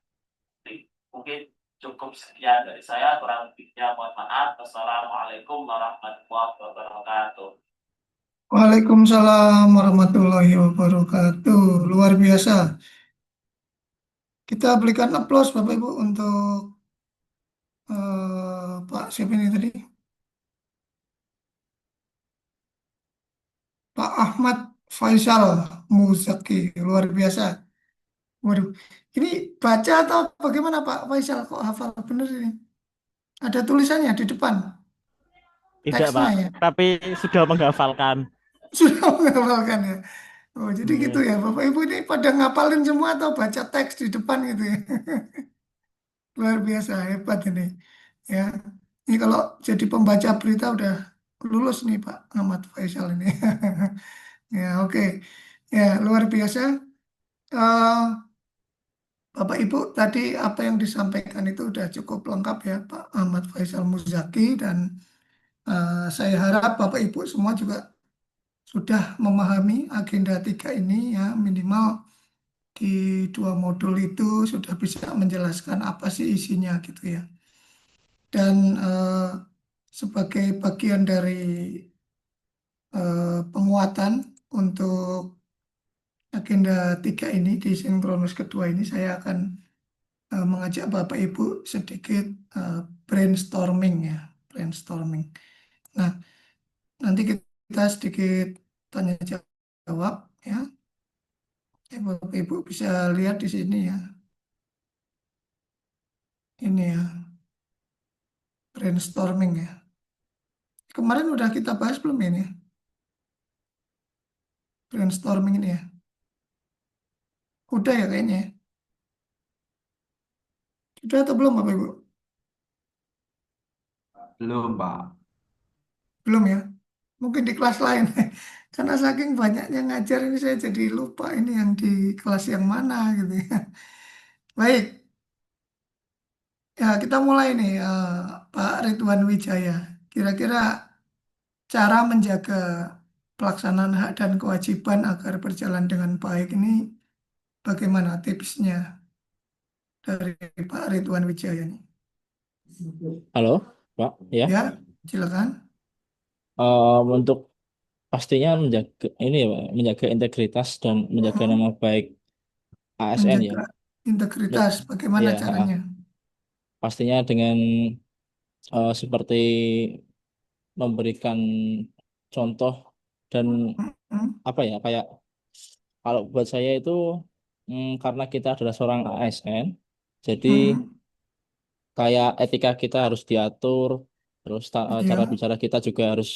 Mungkin cukup sekian dari saya, kurang lebihnya mohon maaf. Wassalamualaikum warahmatullahi wabarakatuh. Waalaikumsalam warahmatullahi wabarakatuh. Luar biasa. Kita berikan aplaus Bapak Ibu untuk Pak siapa ini tadi? Pak Ahmad Faisal Muzaki, luar biasa. Waduh, ini baca atau bagaimana Pak Faisal? Kok hafal bener ini? Ada tulisannya di depan, Tidak, teksnya Pak. ya. Tapi sudah menghafalkan. Sudah menghafalkan ya. Oh, jadi gitu Iya. ya. Bapak Ibu ini pada ngapalin semua atau baca teks di depan gitu ya. Luar biasa, hebat ini. Ya, ini kalau jadi pembaca berita udah lulus nih Pak Ahmad Faisal ini. Ya, oke. Ya, luar biasa. Eh, Bapak Ibu tadi apa yang disampaikan itu udah cukup lengkap ya Pak Ahmad Faisal Muzaki dan saya harap Bapak Ibu semua juga sudah memahami agenda 3 ini ya minimal di 2 modul itu sudah bisa menjelaskan apa sih isinya gitu ya. Dan sebagai bagian dari penguatan untuk agenda 3 ini di sinkronus kedua ini saya akan mengajak Bapak Ibu sedikit eh, brainstorming ya, brainstorming. Nah, nanti kita sedikit tanya jawab ya. Bapak Ibu bisa lihat di sini ya. Ini ya, brainstorming ya. Kemarin udah kita bahas belum ini ya? Brainstorming ini ya. Udah ya kayaknya ya. Udah atau belum Bapak Ibu? Belum, Pak. Belum ya. Mungkin di kelas lain. Karena saking banyaknya ngajar ini saya jadi lupa ini yang di kelas yang mana gitu ya. Baik, ya kita mulai nih Pak Ridwan Wijaya. Kira-kira cara menjaga pelaksanaan hak dan kewajiban agar berjalan dengan baik ini bagaimana tipsnya dari Pak Ridwan Wijaya nih? Halo, Pak. Ya, Ya, silakan. untuk pastinya menjaga ini ya, Pak, menjaga integritas dan menjaga Mm-mm. nama baik ASN ya. Menjaga integritas, bagaimana Ya, caranya? pastinya dengan seperti memberikan contoh dan Mm-mm. apa ya kayak kalau buat saya itu karena kita adalah seorang ASN, jadi Mm-mm. kayak etika kita harus diatur, terus cara Iya, bicara kita juga harus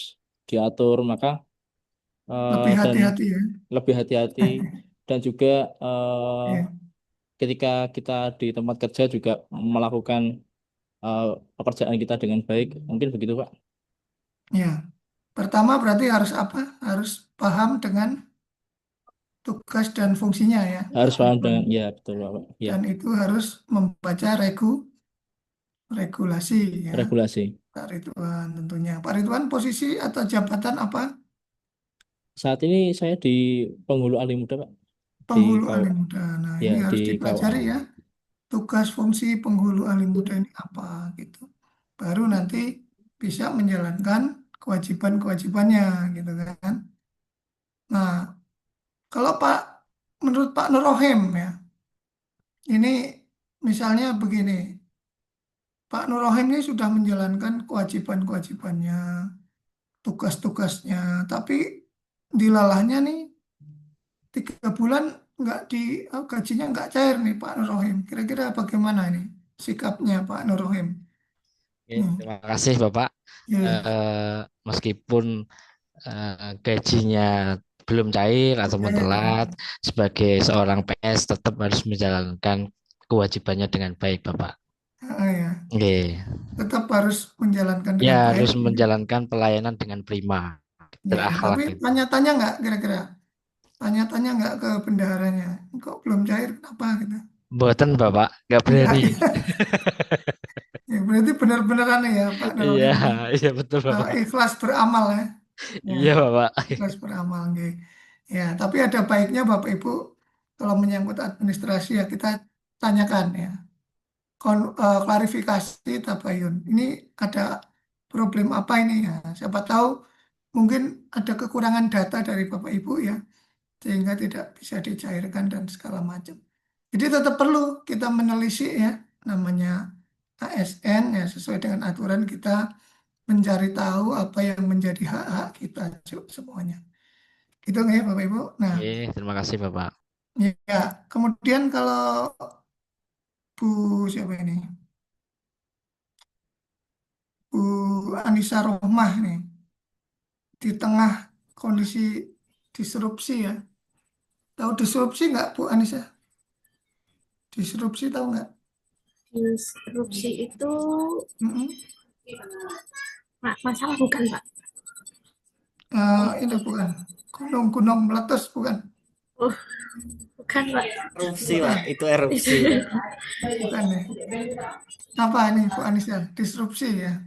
diatur, maka lebih dan hati-hati ya. lebih hati-hati dan juga eh, Iya. ketika kita di tempat kerja juga melakukan eh, pekerjaan kita dengan baik, mungkin begitu Pak. Ya, pertama berarti harus apa? Harus paham dengan tugas dan fungsinya ya, Harus Pak paham Ridwan. dengan ya betul Pak. Ya, Dan itu harus membaca regulasi ya, regulasi. Pak Ridwan tentunya. Pak Ridwan posisi atau jabatan apa? Saat ini saya di Penghulu Ahli Muda Pak, di Penghulu KU, ahli muda. Nah, ya ini di harus KUA. dipelajari ya. Tugas fungsi penghulu ahli muda ini apa gitu. Baru nanti bisa menjalankan kewajiban-kewajibannya gitu kan. Nah, kalau menurut Pak Nurohem ya, ini misalnya begini, Pak Nurohem ini sudah menjalankan kewajiban-kewajibannya, tugas-tugasnya, tapi dilalahnya nih 3 bulan nggak gajinya nggak cair nih Pak Nurohem. Kira-kira bagaimana ini sikapnya Pak Nurohem? Oke, Hmm. terima kasih Bapak. Ya, Meskipun gajinya belum cair ataupun cair. telat, sebagai seorang PS tetap harus menjalankan kewajibannya dengan baik, Bapak. Ya. Oke. Tetap harus menjalankan Ya dengan baik. harus menjalankan pelayanan dengan prima, Ya, tapi berakhlak itu. tanya-tanya nggak kira-kira? Tanya-tanya nggak ke bendaharanya? Kok belum cair? Kenapa gitu? Buatan Bapak, nggak Enggak. berani. Ya, berarti benar-benar ya Pak Iya, Nurohem ini. iya betul Bapak. Ikhlas beramal ya. Ya, Iya Bapak. ikhlas beramal. Nggih. Ya, tapi ada baiknya Bapak Ibu kalau menyangkut administrasi ya kita tanyakan ya. Klarifikasi tabayun. Ini ada problem apa ini ya? Siapa tahu mungkin ada kekurangan data dari Bapak Ibu ya, sehingga tidak bisa dicairkan dan segala macam. Jadi tetap perlu kita menelisik ya, namanya ASN ya, sesuai dengan aturan kita mencari tahu apa yang menjadi hak-hak kita semuanya. Gitu nggak ya Bapak Ibu? Nah, Oke, terima kasih Bapak. ya, kemudian kalau Bu siapa ini? Bu Anissa Rohmah nih, di tengah kondisi disrupsi ya. Tahu disrupsi nggak Bu Anissa? Disrupsi tahu nggak? Disrupsi itu Mm-mm. masalah bukan, Pak? Ini bukan gunung-gunung meletus bukan? Oh, bukan, Pak. Erupsi, Bukan, Pak. Itu erupsi. bukan ya. Apa ini Bu Anissa? Disrupsi ya.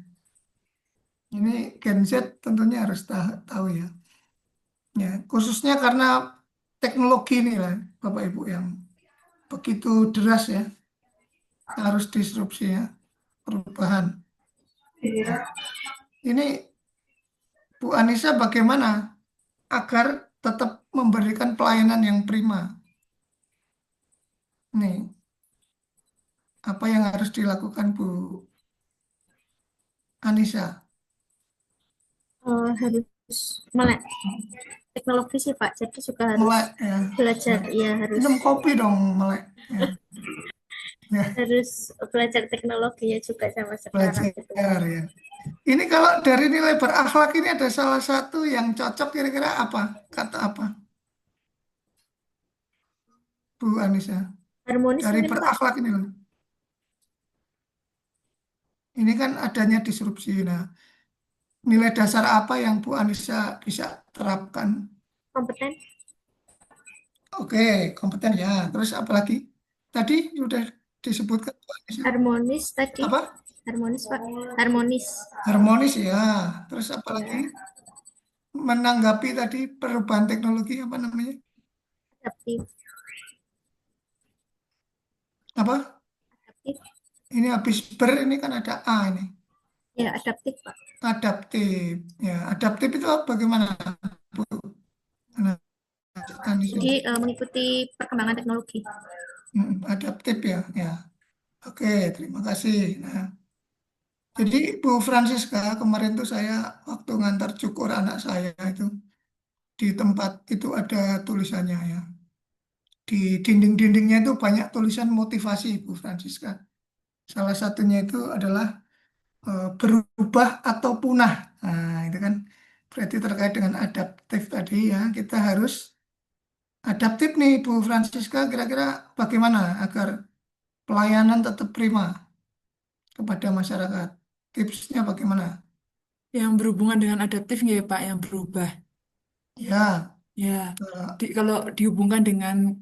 Ini Gen Z tentunya harus tahu ya. Ya, khususnya karena teknologi ini lah Bapak Ibu yang begitu deras ya, harus disrupsi ya, perubahan. Iya. Ini Bu Anissa bagaimana agar tetap memberikan pelayanan yang prima? Nih, apa yang harus dilakukan Bu Anissa? Harus melek teknologi sih, Pak. Jadi juga harus Melek ya. belajar, ya harus Minum kopi dong melek. Ya. Ya, harus belajar teknologinya juga sama sekarang gitu. belajar ya. Ini kalau dari nilai berakhlak ini ada salah satu yang cocok kira-kira apa? Kata apa? Bu Anissa. Harmonis Dari mungkin, Pak. berakhlak ini loh. Ini kan adanya disrupsi. Nah, nilai dasar apa yang Bu Anissa bisa terapkan? Kompeten, Oke, kompeten ya. Terus apa lagi? Tadi sudah disebutkan Bu Anissa. harmonis tadi. Apa? Harmonis, Pak. Harmonis. Harmonis ya. Terus apa Ya. lagi? Menanggapi tadi perubahan teknologi apa namanya? Adaptif. Apa? Adaptif. Ini habis ini kan ada A ini. Ya, adaptif, Pak. Adaptif. Ya, adaptif itu bagaimana, Bu? Nah, Anissa. Jadi mengikuti perkembangan teknologi. Adaptif ya. Ya. Oke, terima kasih. Nah, jadi Bu Francisca kemarin tuh saya waktu ngantar cukur anak saya itu di tempat itu ada tulisannya ya. Di dinding-dindingnya itu banyak tulisan motivasi Bu Francisca. Salah satunya itu adalah berubah atau punah. Nah, itu kan berarti terkait dengan adaptif tadi ya. Kita harus adaptif nih Bu Francisca, kira-kira bagaimana agar pelayanan tetap prima kepada masyarakat. Tipsnya bagaimana? Yang berhubungan dengan adaptif nggak ya, Pak, yang berubah? Ya, Ya, kalau dihubungkan dengan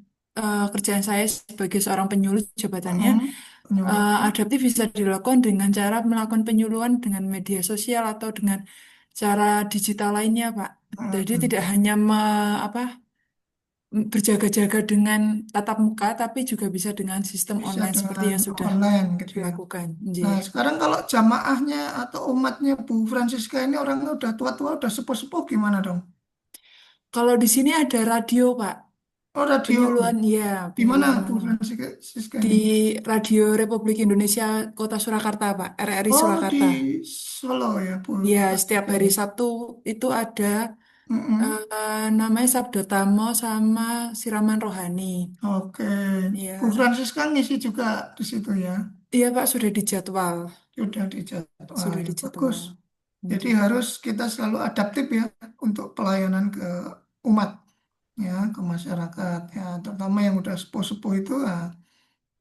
kerjaan saya sebagai seorang penyuluh jabatannya, penyuluh. adaptif bisa dilakukan dengan cara melakukan penyuluhan dengan media sosial atau dengan cara digital lainnya, Pak. Jadi tidak hanya berjaga-jaga dengan tatap muka, tapi juga bisa dengan sistem Bisa online seperti dengan yang sudah online gitu ya. dilakukan. Nah, sekarang kalau jamaahnya atau umatnya Bu Francisca ini orangnya udah tua-tua, udah sepuh-sepuh gimana dong? Kalau di sini ada radio, Pak. Oh, radio. Penyuluhan, ya, Di mana penyuluhan Bu online. Francisca Di ini? Radio Republik Indonesia Kota Surakarta, Pak. RRI Oh, di Surakarta. Solo ya, Bu. Ya, setiap hari Sabtu itu ada namanya Sabda Tamo sama Siraman Rohani. Oke. Ya. Bu Francisca ngisi juga di situ ya. Iya, Pak, sudah dijadwal. Sudah dijadwal. Sudah Ya, dijadwal. bagus. Jadi harus kita selalu adaptif ya untuk pelayanan ke umat ya, ke masyarakat ya, terutama yang udah sepuh-sepuh itu ya.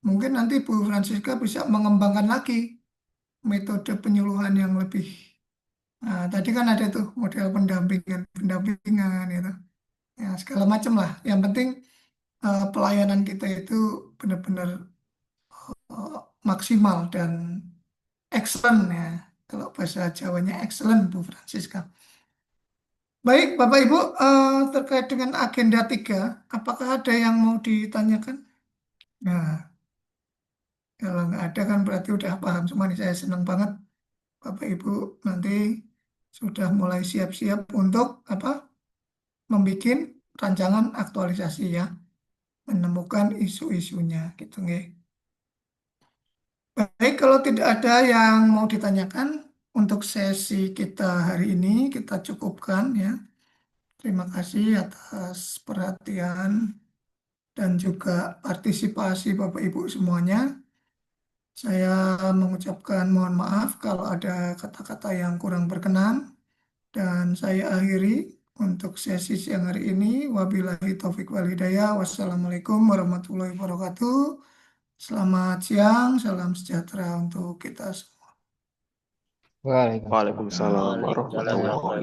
Mungkin nanti Bu Francisca bisa mengembangkan lagi metode penyuluhan yang lebih. Nah, tadi kan ada tuh model pendampingan gitu. Ya, segala macam lah. Yang penting pelayanan kita itu benar-benar maksimal dan excellent ya. Kalau bahasa Jawanya excellent Bu Francisca. Baik Bapak Ibu, terkait dengan agenda 3, apakah ada yang mau ditanyakan? Nah, kalau nggak ada kan berarti udah paham semua nih. Saya senang banget Bapak Ibu nanti sudah mulai siap-siap untuk apa? Membuat rancangan aktualisasi ya. menemukan isu-isunya gitu nggih. Baik, kalau tidak ada yang mau ditanyakan untuk sesi kita hari ini kita cukupkan ya. Terima kasih atas perhatian dan juga partisipasi Bapak Ibu semuanya. Saya mengucapkan mohon maaf kalau ada kata-kata yang kurang berkenan dan saya akhiri untuk sesi siang hari ini. Wabillahi taufik wal hidayah. Wassalamualaikum warahmatullahi wabarakatuh. Selamat siang, salam sejahtera untuk kita semua. Waalaikumsalam Waalaikumsalam warahmatullahi warahmatullahi